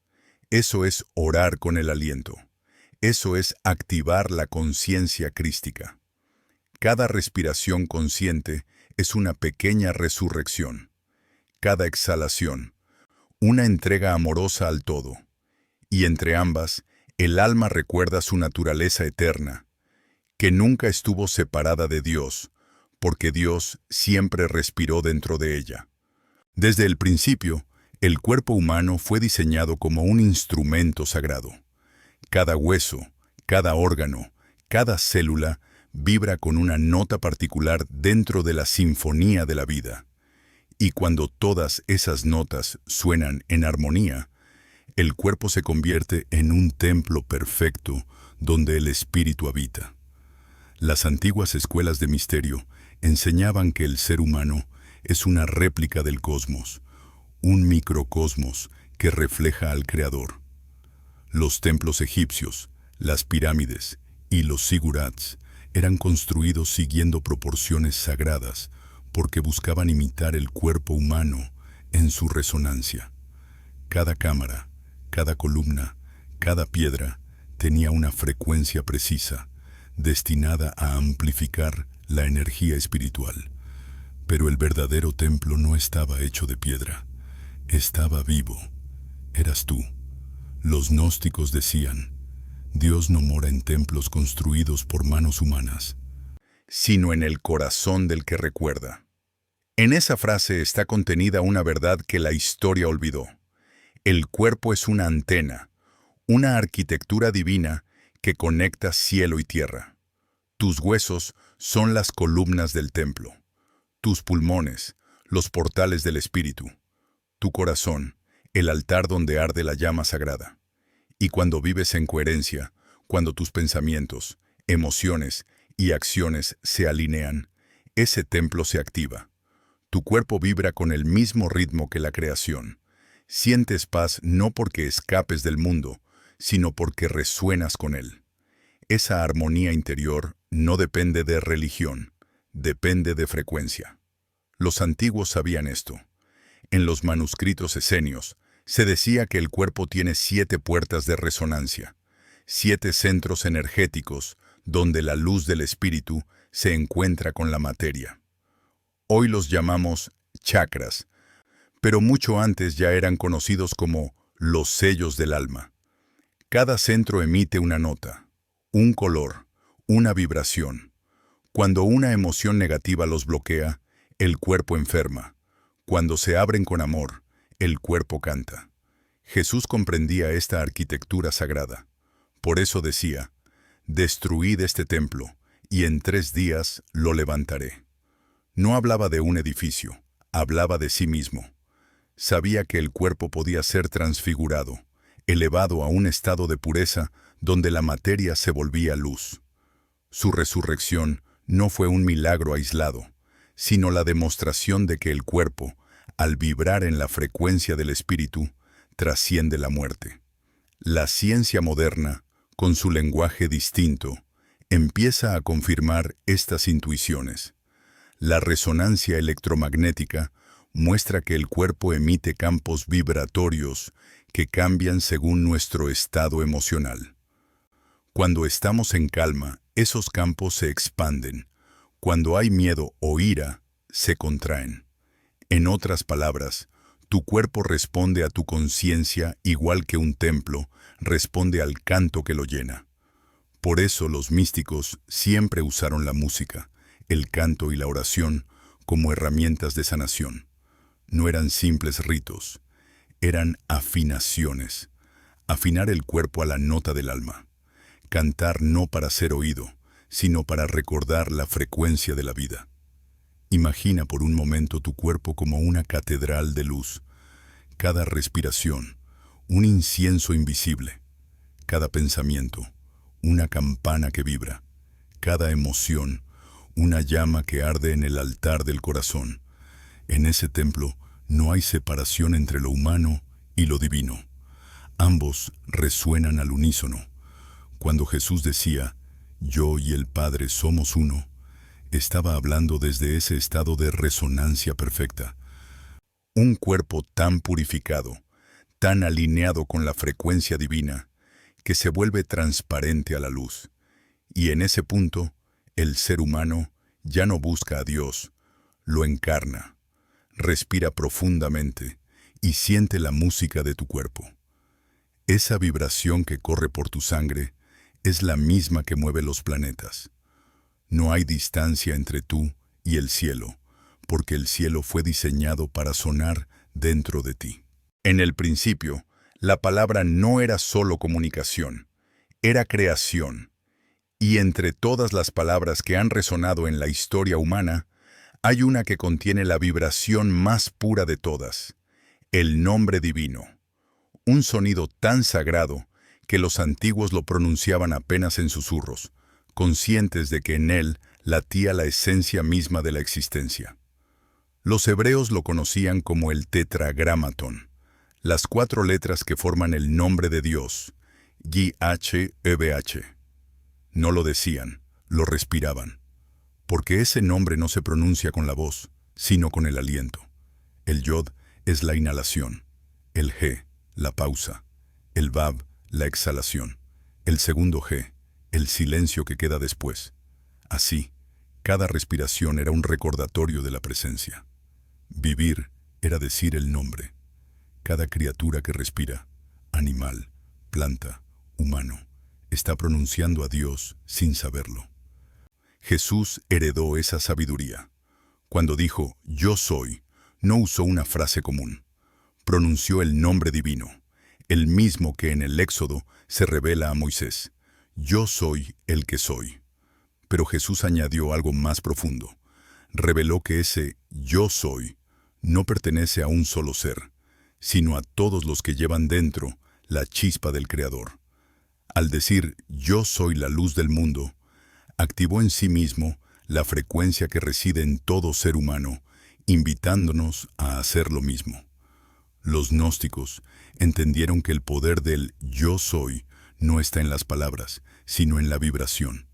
Eso es orar con el aliento. Eso es activar la conciencia crística. Cada respiración consciente es una pequeña resurrección. Cada exhalación, una entrega amorosa al todo. Y entre ambas, el alma recuerda su naturaleza eterna, que nunca estuvo separada de Dios, porque Dios siempre respiró dentro de ella. Desde el principio, el cuerpo humano fue diseñado como un instrumento sagrado. Cada hueso, cada órgano, cada célula vibra con una nota particular dentro de la sinfonía de la vida. Y cuando todas esas notas suenan en armonía, el cuerpo se convierte en un templo perfecto donde el espíritu habita. Las antiguas escuelas de misterio enseñaban que el ser humano es una réplica del cosmos, un microcosmos que refleja al Creador. Los templos egipcios, las pirámides y los zigurats eran construidos siguiendo proporciones sagradas porque buscaban imitar el cuerpo humano en su resonancia. Cada cámara, cada columna, cada piedra tenía una frecuencia precisa, destinada a amplificar la energía espiritual. Pero el verdadero templo no estaba hecho de piedra, estaba vivo. Eras tú. Los gnósticos decían, Dios no mora en templos construidos por manos humanas, sino en el corazón del que recuerda. En esa frase está contenida una verdad que la historia olvidó. El cuerpo es una antena, una arquitectura divina que conecta cielo y tierra. Tus huesos son las columnas del templo, tus pulmones, los portales del espíritu, tu corazón, el altar donde arde la llama sagrada. Y cuando vives en coherencia, cuando tus pensamientos, emociones y acciones se alinean, ese templo se activa. Tu cuerpo vibra con el mismo ritmo que la creación. Sientes paz no porque escapes del mundo, sino porque resuenas con él. Esa armonía interior no depende de religión, depende de frecuencia. Los antiguos sabían esto. En los manuscritos esenios se decía que el cuerpo tiene 7 puertas de resonancia, 7 centros energéticos donde la luz del espíritu se encuentra con la materia. Hoy los llamamos chakras, pero mucho antes ya eran conocidos como los sellos del alma. Cada centro emite una nota, un color, una vibración. Cuando una emoción negativa los bloquea, el cuerpo enferma. Cuando se abren con amor, el cuerpo canta. Jesús comprendía esta arquitectura sagrada. Por eso decía, «Destruid este templo, y en 3 días lo levantaré». No hablaba de un edificio, hablaba de sí mismo. Sabía que el cuerpo podía ser transfigurado, elevado a un estado de pureza donde la materia se volvía luz. Su resurrección no fue un milagro aislado, sino la demostración de que el cuerpo, al vibrar en la frecuencia del espíritu, trasciende la muerte. La ciencia moderna, con su lenguaje distinto, empieza a confirmar estas intuiciones. La resonancia electromagnética muestra que el cuerpo emite campos vibratorios que cambian según nuestro estado emocional. Cuando estamos en calma, esos campos se expanden. Cuando hay miedo o ira, se contraen. En otras palabras, tu cuerpo responde a tu conciencia igual que un templo responde al canto que lo llena. Por eso los místicos siempre usaron la música, el canto y la oración como herramientas de sanación. No eran simples ritos, eran afinaciones. Afinar el cuerpo a la nota del alma. Cantar no para ser oído, sino para recordar la frecuencia de la vida. Imagina por un momento tu cuerpo como una catedral de luz. Cada respiración, un incienso invisible. Cada pensamiento, una campana que vibra. Cada emoción, una llama que arde en el altar del corazón. En ese templo no hay separación entre lo humano y lo divino. Ambos resuenan al unísono. Cuando Jesús decía, «Yo y el Padre somos uno», estaba hablando desde ese estado de resonancia perfecta. Un cuerpo tan purificado, tan alineado con la frecuencia divina, que se vuelve transparente a la luz. Y en ese punto, el ser humano ya no busca a Dios, lo encarna. Respira profundamente y siente la música de tu cuerpo. Esa vibración que corre por tu sangre es la misma que mueve los planetas. No hay distancia entre tú y el cielo, porque el cielo fue diseñado para sonar dentro de ti. En el principio, la palabra no era solo comunicación, era creación. Y entre todas las palabras que han resonado en la historia humana, hay una que contiene la vibración más pura de todas, el nombre divino. Un sonido tan sagrado que los antiguos lo pronunciaban apenas en susurros, conscientes de que en él latía la esencia misma de la existencia. Los hebreos lo conocían como el tetragramatón, las 4 letras que forman el nombre de Dios, YHWH. No lo decían, lo respiraban, porque ese nombre no se pronuncia con la voz, sino con el aliento. El Yod es la inhalación, el G, la pausa, el Vav, la exhalación, el segundo G, el silencio que queda después. Así, cada respiración era un recordatorio de la presencia. Vivir era decir el nombre. Cada criatura que respira, animal, planta, humano, está pronunciando a Dios sin saberlo. Jesús heredó esa sabiduría. Cuando dijo, yo soy, no usó una frase común. Pronunció el nombre divino, el mismo que en el Éxodo se revela a Moisés. Yo soy el que soy. Pero Jesús añadió algo más profundo. Reveló que ese yo soy no pertenece a un solo ser, sino a todos los que llevan dentro la chispa del Creador. Al decir yo soy la luz del mundo, activó en sí mismo la frecuencia que reside en todo ser humano, invitándonos a hacer lo mismo. Los gnósticos entendieron que el poder del yo soy no está en las palabras, sino en la vibración.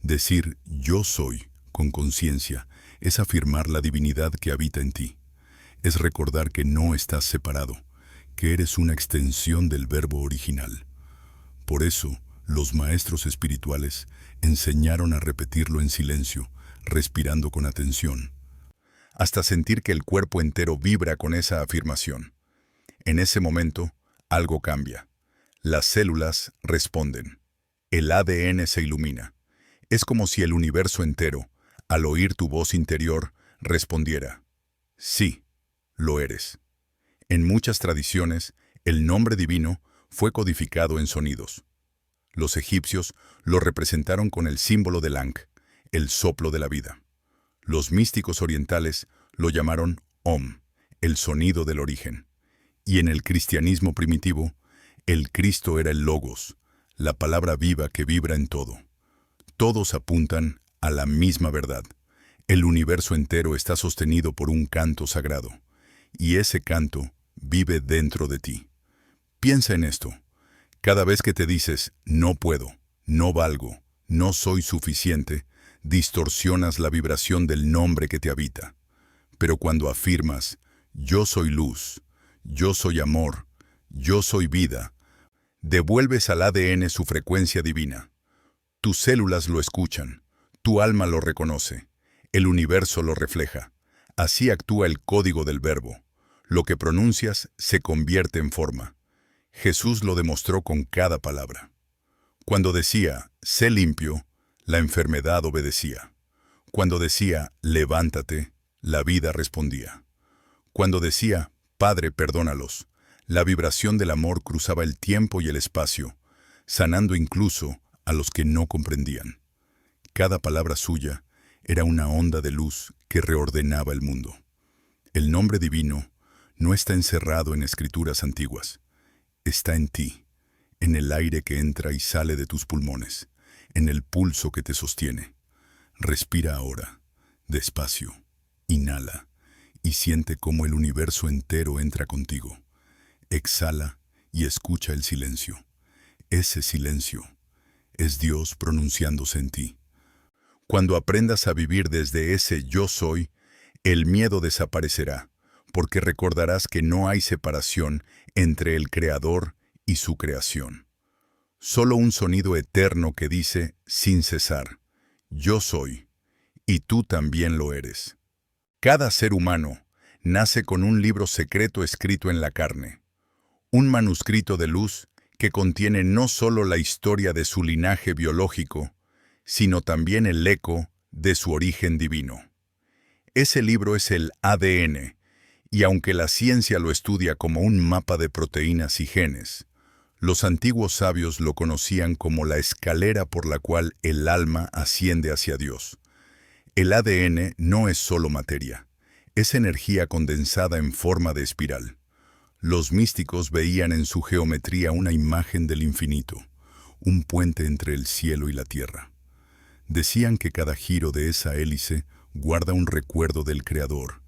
Decir yo soy con conciencia es afirmar la divinidad que habita en ti. Es recordar que no estás separado, que eres una extensión del verbo original. Por eso, los maestros espirituales enseñaron a repetirlo en silencio, respirando con atención, hasta sentir que el cuerpo entero vibra con esa afirmación. En ese momento, algo cambia. Las células responden. El ADN se ilumina. Es como si el universo entero, al oír tu voz interior, respondiera: sí, lo eres. En muchas tradiciones, el nombre divino fue codificado en sonidos. Los egipcios lo representaron con el símbolo del Ankh, el soplo de la vida. Los místicos orientales lo llamaron Om, el sonido del origen. Y en el cristianismo primitivo, el Cristo era el Logos, la palabra viva que vibra en todo. Todos apuntan a la misma verdad. El universo entero está sostenido por un canto sagrado, y ese canto vive dentro de ti. Piensa en esto. Cada vez que te dices, no puedo, no valgo, no soy suficiente, distorsionas la vibración del nombre que te habita. Pero cuando afirmas, yo soy luz, yo soy amor, yo soy vida, devuelves al ADN su frecuencia divina. Tus células lo escuchan, tu alma lo reconoce, el universo lo refleja. Así actúa el código del verbo. Lo que pronuncias se convierte en forma. Jesús lo demostró con cada palabra. Cuando decía, sé limpio, la enfermedad obedecía. Cuando decía, levántate, la vida respondía. Cuando decía, Padre, perdónalos, la vibración del amor cruzaba el tiempo y el espacio, sanando incluso a los que no comprendían. Cada palabra suya era una onda de luz que reordenaba el mundo. El nombre divino no está encerrado en escrituras antiguas. Está en ti, en el aire que entra y sale de tus pulmones, en el pulso que te sostiene. Respira ahora, despacio, inhala, y siente cómo el universo entero entra contigo. Exhala y escucha el silencio. Ese silencio es Dios pronunciándose en ti. Cuando aprendas a vivir desde ese yo soy, el miedo desaparecerá, porque recordarás que no hay separación entre el Creador y su creación. Solo un sonido eterno que dice, sin cesar, yo soy, y tú también lo eres. Cada ser humano nace con un libro secreto escrito en la carne, un manuscrito de luz que contiene no solo la historia de su linaje biológico, sino también el eco de su origen divino. Ese libro es el ADN, y aunque la ciencia lo estudia como un mapa de proteínas y genes, los antiguos sabios lo conocían como la escalera por la cual el alma asciende hacia Dios. El ADN no es solo materia, es energía condensada en forma de espiral. Los místicos veían en su geometría una imagen del infinito, un puente entre el cielo y la tierra. Decían que cada giro de esa hélice guarda un recuerdo del Creador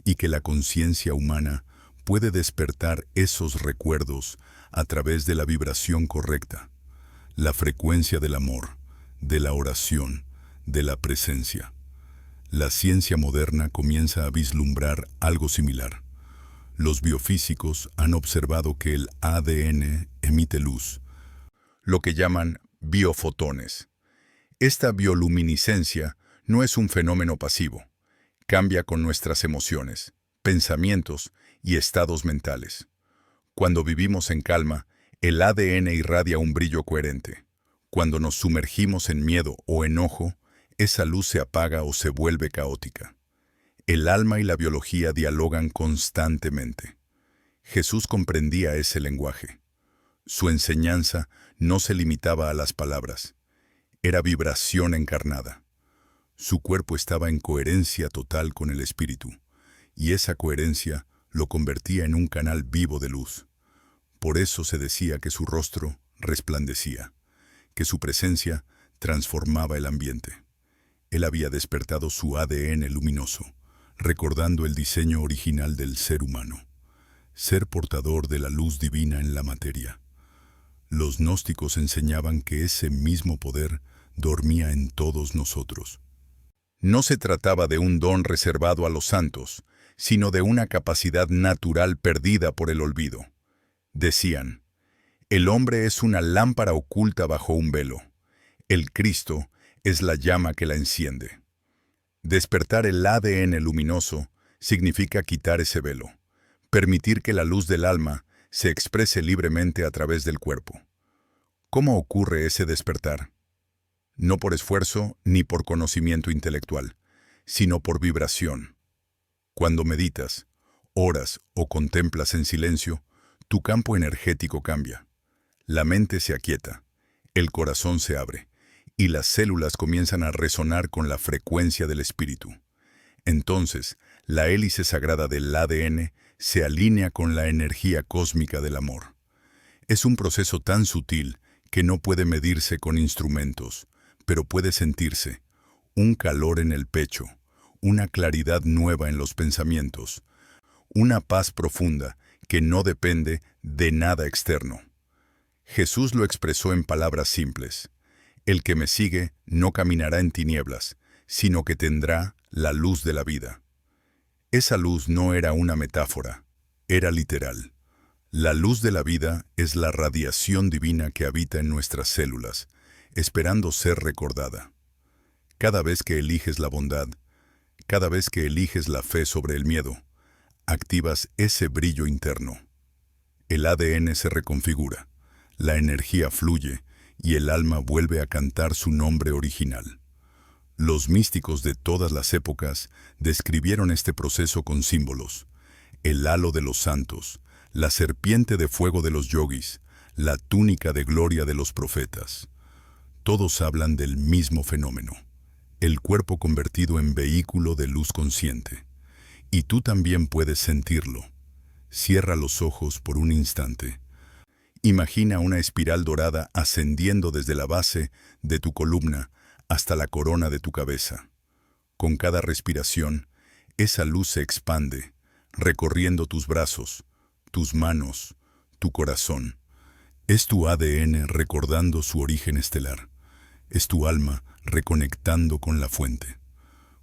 y que la conciencia humana puede despertar esos recuerdos a través de la vibración correcta, la frecuencia del amor, de la oración, de la presencia. La ciencia moderna comienza a vislumbrar algo similar. Los biofísicos han observado que el ADN emite luz, lo que llaman biofotones. Esta bioluminiscencia no es un fenómeno pasivo, cambia con nuestras emociones, pensamientos y estados mentales. Cuando vivimos en calma, el ADN irradia un brillo coherente. Cuando nos sumergimos en miedo o enojo, esa luz se apaga o se vuelve caótica. El alma y la biología dialogan constantemente. Jesús comprendía ese lenguaje. Su enseñanza no se limitaba a las palabras. Era vibración encarnada. Su cuerpo estaba en coherencia total con el espíritu, y esa coherencia lo convertía en un canal vivo de luz. Por eso se decía que su rostro resplandecía, que su presencia transformaba el ambiente. Él había despertado su ADN luminoso, recordando el diseño original del ser humano, ser portador de la luz divina en la materia. Los gnósticos enseñaban que ese mismo poder dormía en todos nosotros. No se trataba de un don reservado a los santos, sino de una capacidad natural perdida por el olvido. Decían, el hombre es una lámpara oculta bajo un velo. El Cristo es la llama que la enciende. Despertar el ADN luminoso significa quitar ese velo, permitir que la luz del alma se exprese libremente a través del cuerpo. ¿Cómo ocurre ese despertar? No por esfuerzo ni por conocimiento intelectual, sino por vibración. Cuando meditas, oras o contemplas en silencio, tu campo energético cambia. La mente se aquieta, el corazón se abre, y las células comienzan a resonar con la frecuencia del espíritu. Entonces, la hélice sagrada del ADN se alinea con la energía cósmica del amor. Es un proceso tan sutil que no puede medirse con instrumentos, pero puede sentirse. Un calor en el pecho, una claridad nueva en los pensamientos, una paz profunda que no depende de nada externo. Jesús lo expresó en palabras simples. El que me sigue no caminará en tinieblas, sino que tendrá la luz de la vida. Esa luz no era una metáfora, era literal. La luz de la vida es la radiación divina que habita en nuestras células, esperando ser recordada. Cada vez que eliges la bondad, cada vez que eliges la fe sobre el miedo, activas ese brillo interno. El ADN se reconfigura, la energía fluye y el alma vuelve a cantar su nombre original. Los místicos de todas las épocas describieron este proceso con símbolos: el halo de los santos, la serpiente de fuego de los yogis, la túnica de gloria de los profetas. Todos hablan del mismo fenómeno, el cuerpo convertido en vehículo de luz consciente. Y tú también puedes sentirlo. Cierra los ojos por un instante. Imagina una espiral dorada ascendiendo desde la base de tu columna hasta la corona de tu cabeza. Con cada respiración, esa luz se expande, recorriendo tus brazos, tus manos, tu corazón. Es tu ADN recordando su origen estelar. Es tu alma reconectando con la fuente.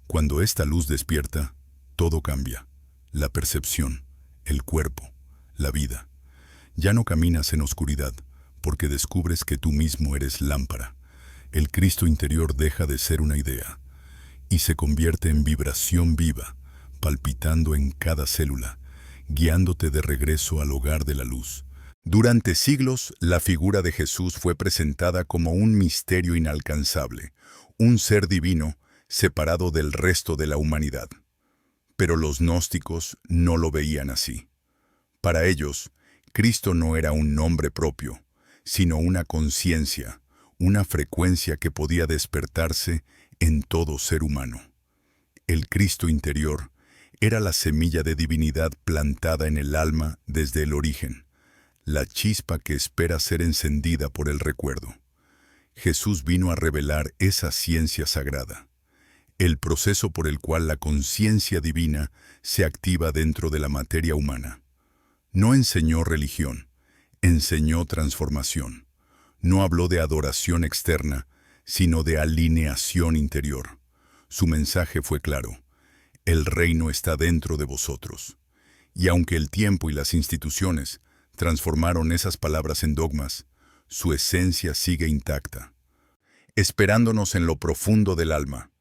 Cuando esta luz despierta, todo cambia. La percepción, el cuerpo, la vida. Ya no caminas en oscuridad, porque descubres que tú mismo eres lámpara. El Cristo interior deja de ser una idea y se convierte en vibración viva, palpitando en cada célula, guiándote de regreso al hogar de la luz. Durante siglos, la figura de Jesús fue presentada como un misterio inalcanzable, un ser divino separado del resto de la humanidad. Pero los gnósticos no lo veían así. Para ellos, Cristo no era un nombre propio, sino una conciencia, una frecuencia que podía despertarse en todo ser humano. El Cristo interior era la semilla de divinidad plantada en el alma desde el origen, la chispa que espera ser encendida por el recuerdo. Jesús vino a revelar esa ciencia sagrada, el proceso por el cual la conciencia divina se activa dentro de la materia humana. No enseñó religión, enseñó transformación. No habló de adoración externa, sino de alineación interior. Su mensaje fue claro: el reino está dentro de vosotros. Y aunque el tiempo y las instituciones transformaron esas palabras en dogmas, su esencia sigue intacta, esperándonos en lo profundo del alma.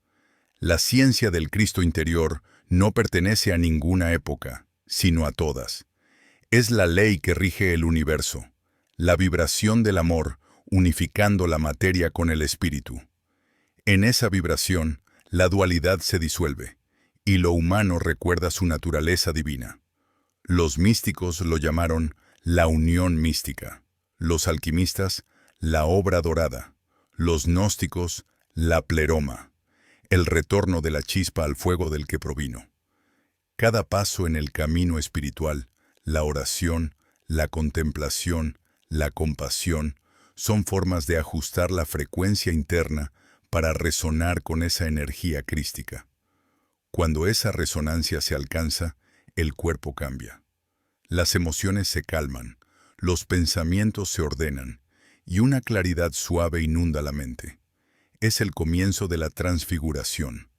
La ciencia del Cristo interior no pertenece a ninguna época, sino a todas. Es la ley que rige el universo, la vibración del amor unificando la materia con el espíritu. En esa vibración, la dualidad se disuelve, y lo humano recuerda su naturaleza divina. Los místicos lo llamaron la unión mística, los alquimistas, la obra dorada, los gnósticos, la pleroma, el retorno de la chispa al fuego del que provino. Cada paso en el camino espiritual, la oración, la contemplación, la compasión, son formas de ajustar la frecuencia interna para resonar con esa energía crística. Cuando esa resonancia se alcanza, el cuerpo cambia. Las emociones se calman, los pensamientos se ordenan, y una claridad suave inunda la mente. Es el comienzo de la transfiguración,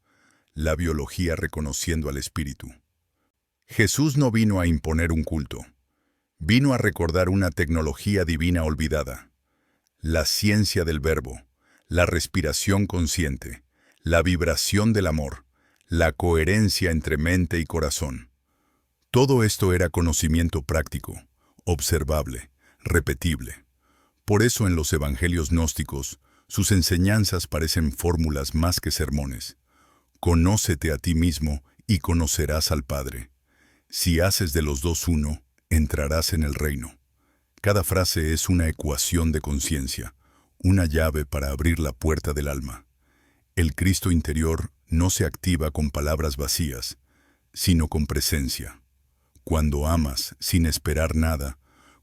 la biología reconociendo al espíritu. Jesús no vino a imponer un culto, vino a recordar una tecnología divina olvidada: la ciencia del verbo, la respiración consciente, la vibración del amor, la coherencia entre mente y corazón. Todo esto era conocimiento práctico, observable, repetible. Por eso en los evangelios gnósticos, sus enseñanzas parecen fórmulas más que sermones. Conócete a ti mismo y conocerás al Padre. Si haces de los dos uno, entrarás en el reino. Cada frase es una ecuación de conciencia, una llave para abrir la puerta del alma. El Cristo interior no se activa con palabras vacías, sino con presencia. Cuando amas sin esperar nada,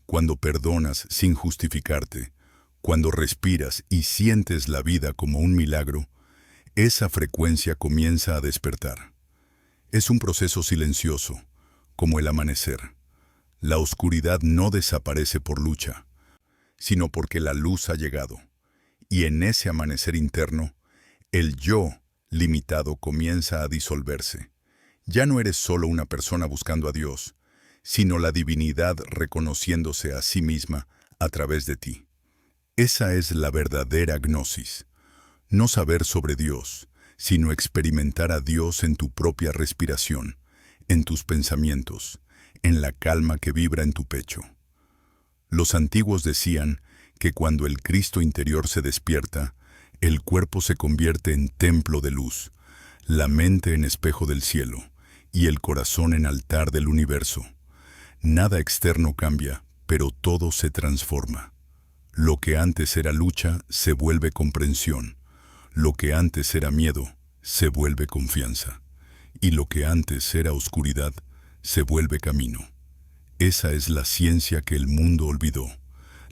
cuando perdonas sin justificarte, cuando respiras y sientes la vida como un milagro, esa frecuencia comienza a despertar. Es un proceso silencioso, como el amanecer. La oscuridad no desaparece por lucha, sino porque la luz ha llegado. Y en ese amanecer interno, el yo limitado comienza a disolverse. Ya no eres solo una persona buscando a Dios, sino la divinidad reconociéndose a sí misma a través de ti. Esa es la verdadera gnosis. No saber sobre Dios, sino experimentar a Dios en tu propia respiración, en tus pensamientos, en la calma que vibra en tu pecho. Los antiguos decían que cuando el Cristo interior se despierta, el cuerpo se convierte en templo de luz, la mente en espejo del cielo y el corazón en altar del universo. Nada externo cambia, pero todo se transforma. Lo que antes era lucha se vuelve comprensión. Lo que antes era miedo se vuelve confianza. Y lo que antes era oscuridad se vuelve camino. Esa es la ciencia que el mundo olvidó,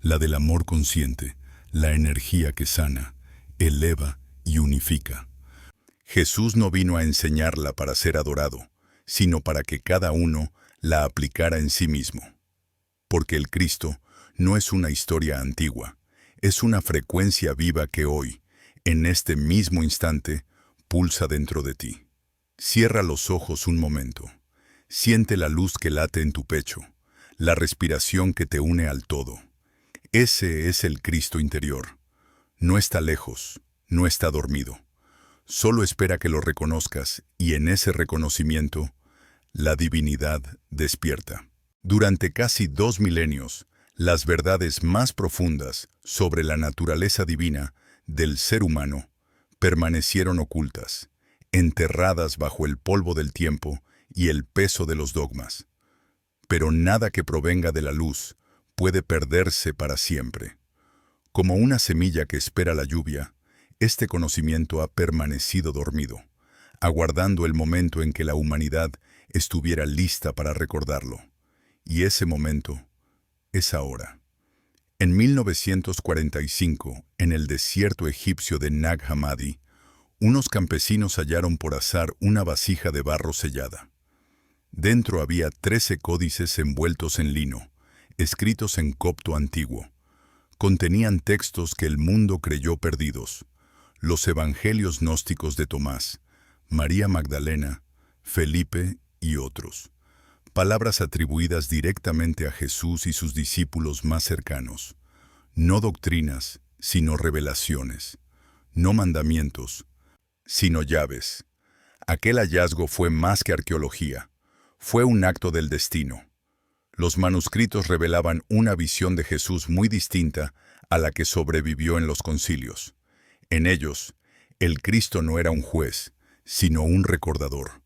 la del amor consciente, la energía que sana, eleva y unifica. Jesús no vino a enseñarla para ser adorado, sino para que cada uno la aplicara en sí mismo. Porque el Cristo no es una historia antigua, es una frecuencia viva que hoy, en este mismo instante, pulsa dentro de ti. Cierra los ojos un momento. Siente la luz que late en tu pecho, la respiración que te une al todo. Ese es el Cristo interior. No está lejos, no está dormido. Solo espera que lo reconozcas y en ese reconocimiento, la divinidad despierta. Durante casi 2 milenios, las verdades más profundas sobre la naturaleza divina del ser humano permanecieron ocultas, enterradas bajo el polvo del tiempo y el peso de los dogmas. Pero nada que provenga de la luz puede perderse para siempre. Como una semilla que espera la lluvia, este conocimiento ha permanecido dormido, aguardando el momento en que la humanidad estuviera lista para recordarlo. Y ese momento es ahora. En 1945, en el desierto egipcio de Nag Hammadi, unos campesinos hallaron por azar una vasija de barro sellada. Dentro había 13 códices envueltos en lino, escritos en copto antiguo. Contenían textos que el mundo creyó perdidos: los evangelios gnósticos de Tomás, María Magdalena, Felipe y otros. Palabras atribuidas directamente a Jesús y sus discípulos más cercanos. No doctrinas, sino revelaciones. No mandamientos, sino llaves. Aquel hallazgo fue más que arqueología. Fue un acto del destino. Los manuscritos revelaban una visión de Jesús muy distinta a la que sobrevivió en los concilios. En ellos, el Cristo no era un juez, sino un recordador.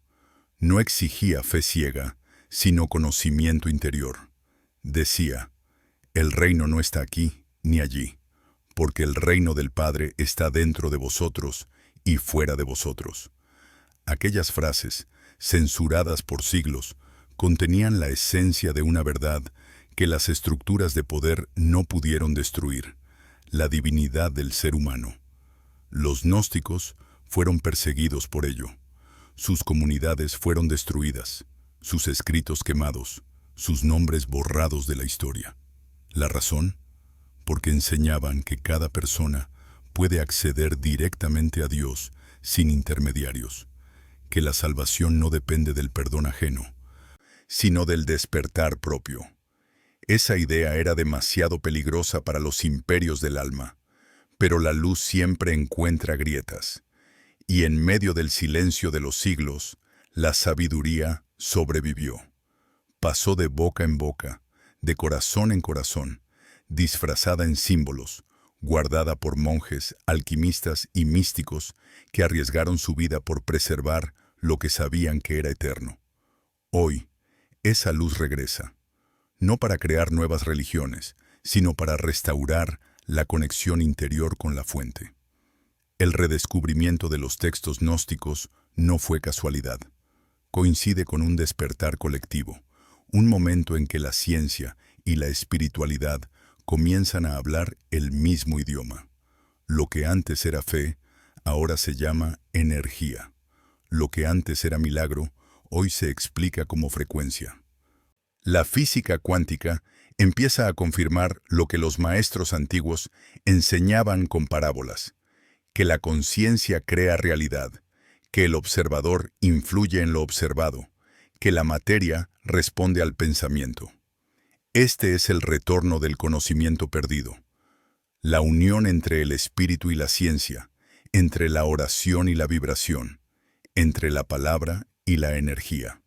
No exigía fe ciega, sino conocimiento interior. Decía: el reino no está aquí ni allí, porque el reino del Padre está dentro de vosotros y fuera de vosotros. Aquellas frases, censuradas por siglos, contenían la esencia de una verdad que las estructuras de poder no pudieron destruir: la divinidad del ser humano. Los gnósticos fueron perseguidos por ello. Sus comunidades fueron destruidas, sus escritos quemados, sus nombres borrados de la historia. ¿La razón? Porque enseñaban que cada persona puede acceder directamente a Dios sin intermediarios, que la salvación no depende del perdón ajeno, sino del despertar propio. Esa idea era demasiado peligrosa para los imperios del alma, pero la luz siempre encuentra grietas, y en medio del silencio de los siglos, la sabiduría sobrevivió. Pasó de boca en boca, de corazón en corazón, disfrazada en símbolos, guardada por monjes, alquimistas y místicos que arriesgaron su vida por preservar lo que sabían que era eterno. Hoy, esa luz regresa, no para crear nuevas religiones, sino para restaurar la conexión interior con la fuente. El redescubrimiento de los textos gnósticos no fue casualidad. Coincide con un despertar colectivo, un momento en que la ciencia y la espiritualidad comienzan a hablar el mismo idioma. Lo que antes era fe, ahora se llama energía. Lo que antes era milagro, hoy se explica como frecuencia. La física cuántica empieza a confirmar lo que los maestros antiguos enseñaban con parábolas: que la conciencia crea realidad, que el observador influye en lo observado, que la materia responde al pensamiento. Este es el retorno del conocimiento perdido, la unión entre el espíritu y la ciencia, entre la oración y la vibración, entre la palabra y la energía.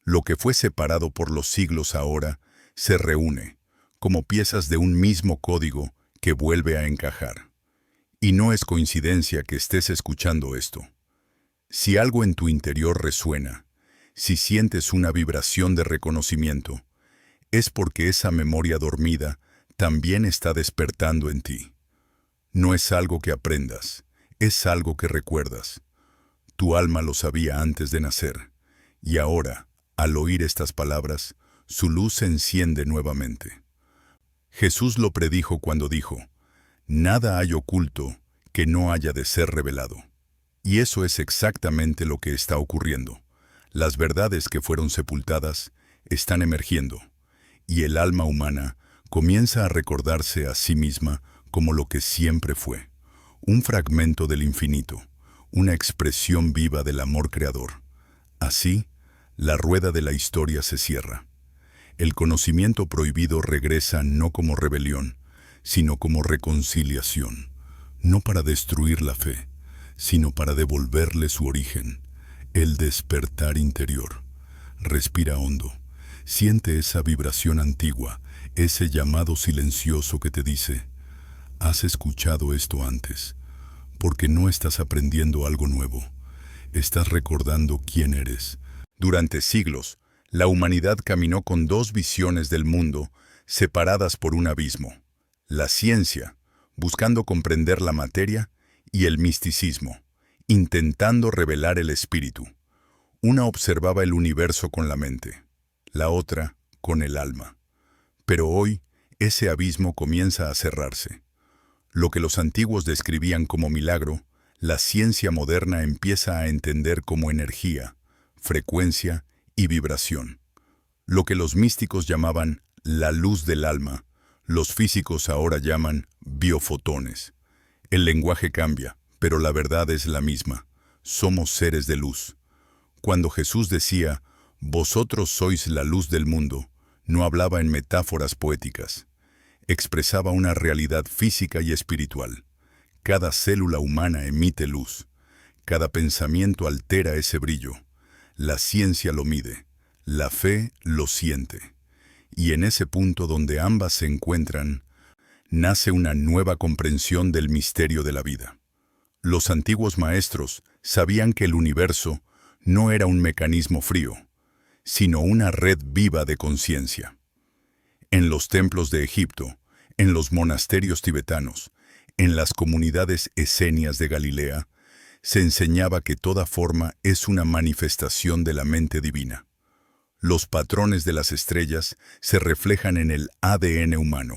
Lo que fue separado por los siglos ahora se reúne, como piezas de un mismo código que vuelve a encajar. Y no es coincidencia que estés escuchando esto. Si algo en tu interior resuena, si sientes una vibración de reconocimiento, es porque esa memoria dormida también está despertando en ti. No es algo que aprendas, es algo que recuerdas. Tu alma lo sabía antes de nacer, y ahora, al oír estas palabras, su luz se enciende nuevamente. Jesús lo predijo cuando dijo: nada hay oculto que no haya de ser revelado. Y eso es exactamente lo que está ocurriendo. Las verdades que fueron sepultadas están emergiendo, y el alma humana comienza a recordarse a sí misma como lo que siempre fue: un fragmento del infinito, una expresión viva del amor creador. Así, la rueda de la historia se cierra. El conocimiento prohibido regresa no como rebelión, sino como reconciliación, no para destruir la fe, sino para devolverle su origen, el despertar interior. Respira hondo, siente esa vibración antigua, ese llamado silencioso que te dice: has escuchado esto antes, porque no estás aprendiendo algo nuevo, estás recordando quién eres, Durante siglos, la humanidad caminó con dos visiones del mundo separadas por un abismo: la ciencia, buscando comprender la materia, y el misticismo, intentando revelar el espíritu. Una observaba el universo con la mente, la otra con el alma. Pero hoy, ese abismo comienza a cerrarse. Lo que los antiguos describían como milagro, la ciencia moderna empieza a entender como energía, frecuencia y vibración. Lo que los místicos llamaban la luz del alma, los físicos ahora llaman biofotones. El lenguaje cambia, pero la verdad es la misma. Somos seres de luz. Cuando Jesús decía, «Vosotros sois la luz del mundo», no hablaba en metáforas poéticas. Expresaba una realidad física y espiritual. Cada célula humana emite luz. Cada pensamiento altera ese brillo. La ciencia lo mide. La fe lo siente. Y en ese punto donde ambas se encuentran, nace una nueva comprensión del misterio de la vida. Los antiguos maestros sabían que el universo no era un mecanismo frío, sino una red viva de conciencia. En los templos de Egipto, en los monasterios tibetanos, en las comunidades esenias de Galilea, se enseñaba que toda forma es una manifestación de la mente divina. Los patrones de las estrellas se reflejan en el ADN humano.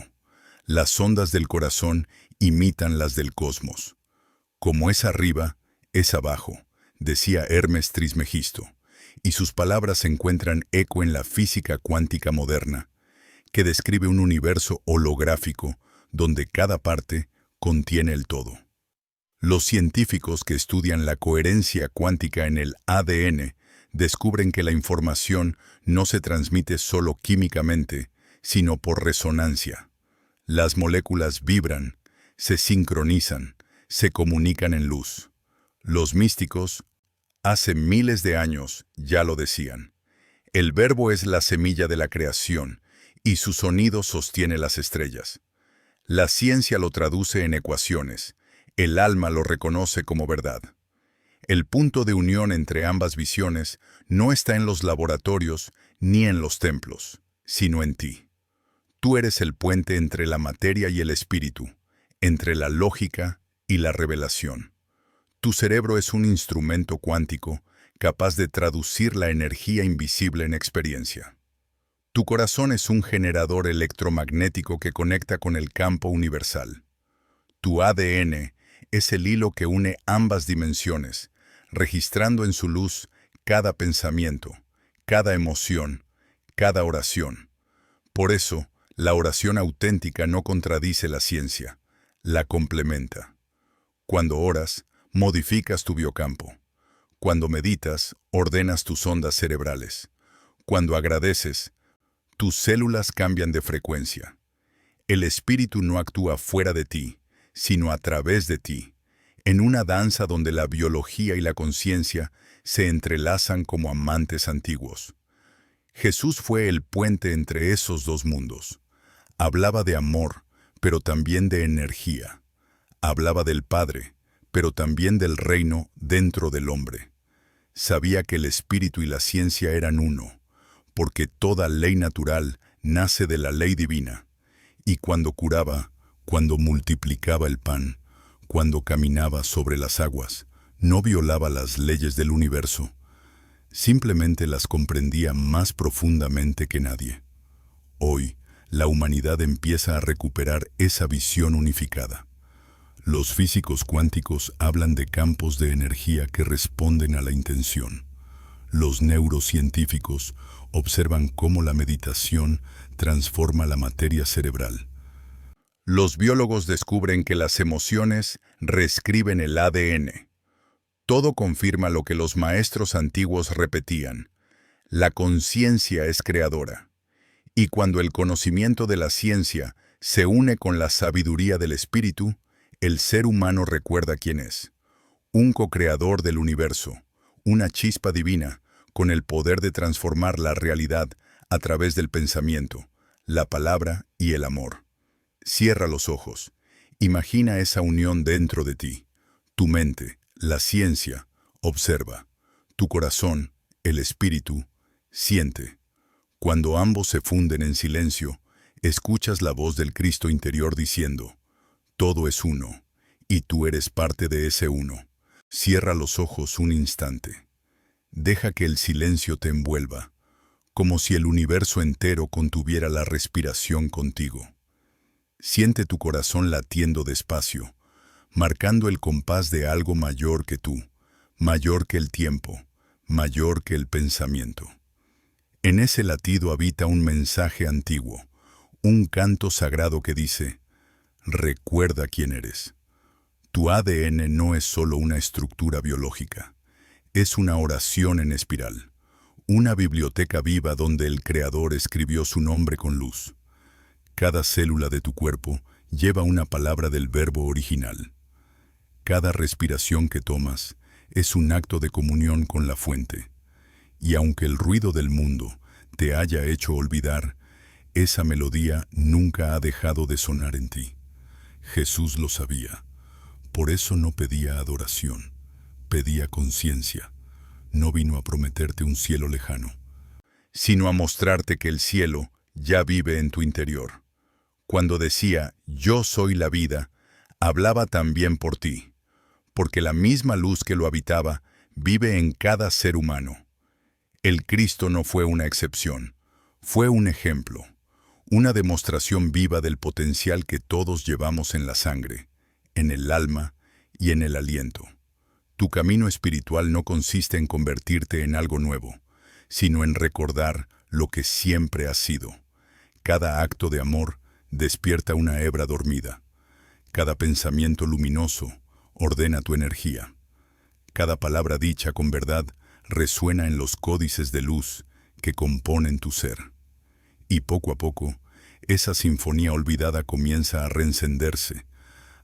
Las ondas del corazón imitan las del cosmos. Como es arriba, es abajo, decía Hermes Trismegisto, y sus palabras encuentran eco en la física cuántica moderna, que describe un universo holográfico donde cada parte contiene el todo. Los científicos que estudian la coherencia cuántica en el ADN descubren que la información no se transmite solo químicamente, sino por resonancia. Las moléculas vibran, se sincronizan, se comunican en luz. Los místicos, hace miles de años, ya lo decían. El verbo es la semilla de la creación, y su sonido sostiene las estrellas. La ciencia lo traduce en ecuaciones, el alma lo reconoce como verdad. El punto de unión entre ambas visiones no está en los laboratorios ni en los templos, sino en ti. Tú eres el puente entre la materia y el espíritu, entre la lógica y la revelación. Tu cerebro es un instrumento cuántico capaz de traducir la energía invisible en experiencia. Tu corazón es un generador electromagnético que conecta con el campo universal. Tu ADN es el hilo que une ambas dimensiones, registrando en su luz cada pensamiento, cada emoción, cada oración. Por eso, la oración auténtica no contradice la ciencia, la complementa. Cuando oras, modificas tu biocampo. Cuando meditas, ordenas tus ondas cerebrales. Cuando agradeces, tus células cambian de frecuencia. El espíritu no actúa fuera de ti, sino a través de ti, en una danza donde la biología y la conciencia se entrelazan como amantes antiguos. Jesús fue el puente entre esos dos mundos. Hablaba de amor, pero también de energía. Hablaba del Padre, pero también del reino dentro del hombre. Sabía que el espíritu y la ciencia eran uno, porque toda ley natural nace de la ley divina. Y cuando curaba, cuando multiplicaba el pan, cuando caminaba sobre las aguas, no violaba las leyes del universo, simplemente las comprendía más profundamente que nadie. Hoy, la humanidad empieza a recuperar esa visión unificada. Los físicos cuánticos hablan de campos de energía que responden a la intención. Los neurocientíficos observan cómo la meditación transforma la materia cerebral. Los biólogos descubren que las emociones reescriben el ADN. Todo confirma lo que los maestros antiguos repetían: la conciencia es creadora. Y cuando el conocimiento de la ciencia se une con la sabiduría del espíritu, el ser humano recuerda quién es: un co-creador del universo, una chispa divina, con el poder de transformar la realidad a través del pensamiento, la palabra y el amor. Cierra los ojos. Imagina esa unión dentro de ti. Tu mente, la ciencia, observa. Tu corazón, el espíritu, siente. Cuando ambos se funden en silencio, escuchas la voz del Cristo interior diciendo, todo es uno, y tú eres parte de ese uno. Cierra los ojos un instante. Deja que el silencio te envuelva, como si el universo entero contuviera la respiración contigo. Siente tu corazón latiendo despacio, marcando el compás de algo mayor que tú, mayor que el tiempo, mayor que el pensamiento. En ese latido habita un mensaje antiguo, un canto sagrado que dice, recuerda quién eres. Tu ADN no es solo una estructura biológica, es una oración en espiral, una biblioteca viva donde el Creador escribió su nombre con luz. Cada célula de tu cuerpo lleva una palabra del verbo original. Cada respiración que tomas es un acto de comunión con la fuente. Y aunque el ruido del mundo te haya hecho olvidar, esa melodía nunca ha dejado de sonar en ti. Jesús lo sabía. Por eso no pedía adoración, pedía conciencia. No vino a prometerte un cielo lejano, sino a mostrarte que el cielo ya vive en tu interior. Cuando decía, yo soy la vida, hablaba también por ti, porque la misma luz que lo habitaba vive en cada ser humano. El Cristo no fue una excepción, fue un ejemplo, una demostración viva del potencial que todos llevamos en la sangre, en el alma y en el aliento. Tu camino espiritual no consiste en convertirte en algo nuevo, sino en recordar lo que siempre has sido. Cada acto de amor despierta una hebra dormida. Cada pensamiento luminoso ordena tu energía. Cada palabra dicha con verdad resuena en los códices de luz que componen tu ser. Y poco a poco, esa sinfonía olvidada comienza a reencenderse,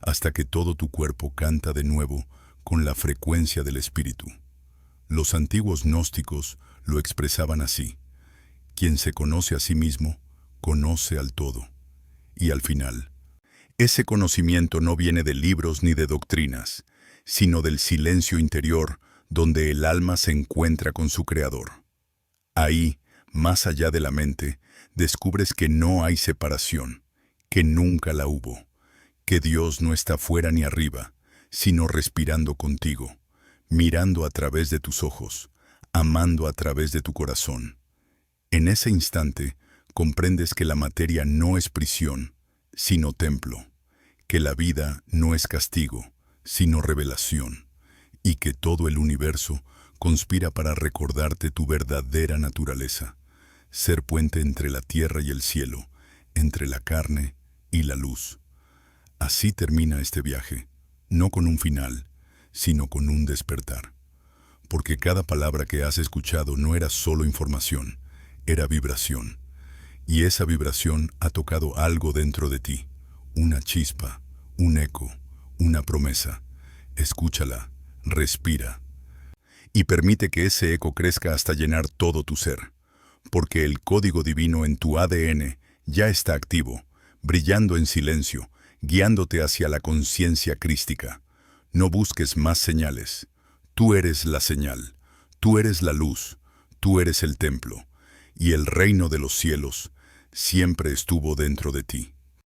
hasta que todo tu cuerpo canta de nuevo con la frecuencia del espíritu. Los antiguos gnósticos lo expresaban así: quien se conoce a sí mismo, conoce al todo. Y al final, ese conocimiento no viene de libros ni de doctrinas, sino del silencio interior donde el alma se encuentra con su Creador. Ahí, más allá de la mente, descubres que no hay separación, que nunca la hubo, que Dios no está fuera ni arriba, sino respirando contigo, mirando a través de tus ojos, amando a través de tu corazón. En ese instante, comprendes que la materia no es prisión, sino templo, que la vida no es castigo, sino revelación, y que todo el universo conspira para recordarte tu verdadera naturaleza, ser puente entre la tierra y el cielo, entre la carne y la luz. Así termina este viaje, no con un final, sino con un despertar. Porque cada palabra que has escuchado no era solo información, era vibración. Y esa vibración ha tocado algo dentro de ti, una chispa, un eco, una promesa. Escúchala, respira. Y permite que ese eco crezca hasta llenar todo tu ser. Porque el código divino en tu ADN ya está activo, brillando en silencio, guiándote hacia la conciencia crística. No busques más señales. Tú eres la señal, tú eres la luz, tú eres el templo, y el reino de los cielos siempre estuvo dentro de ti.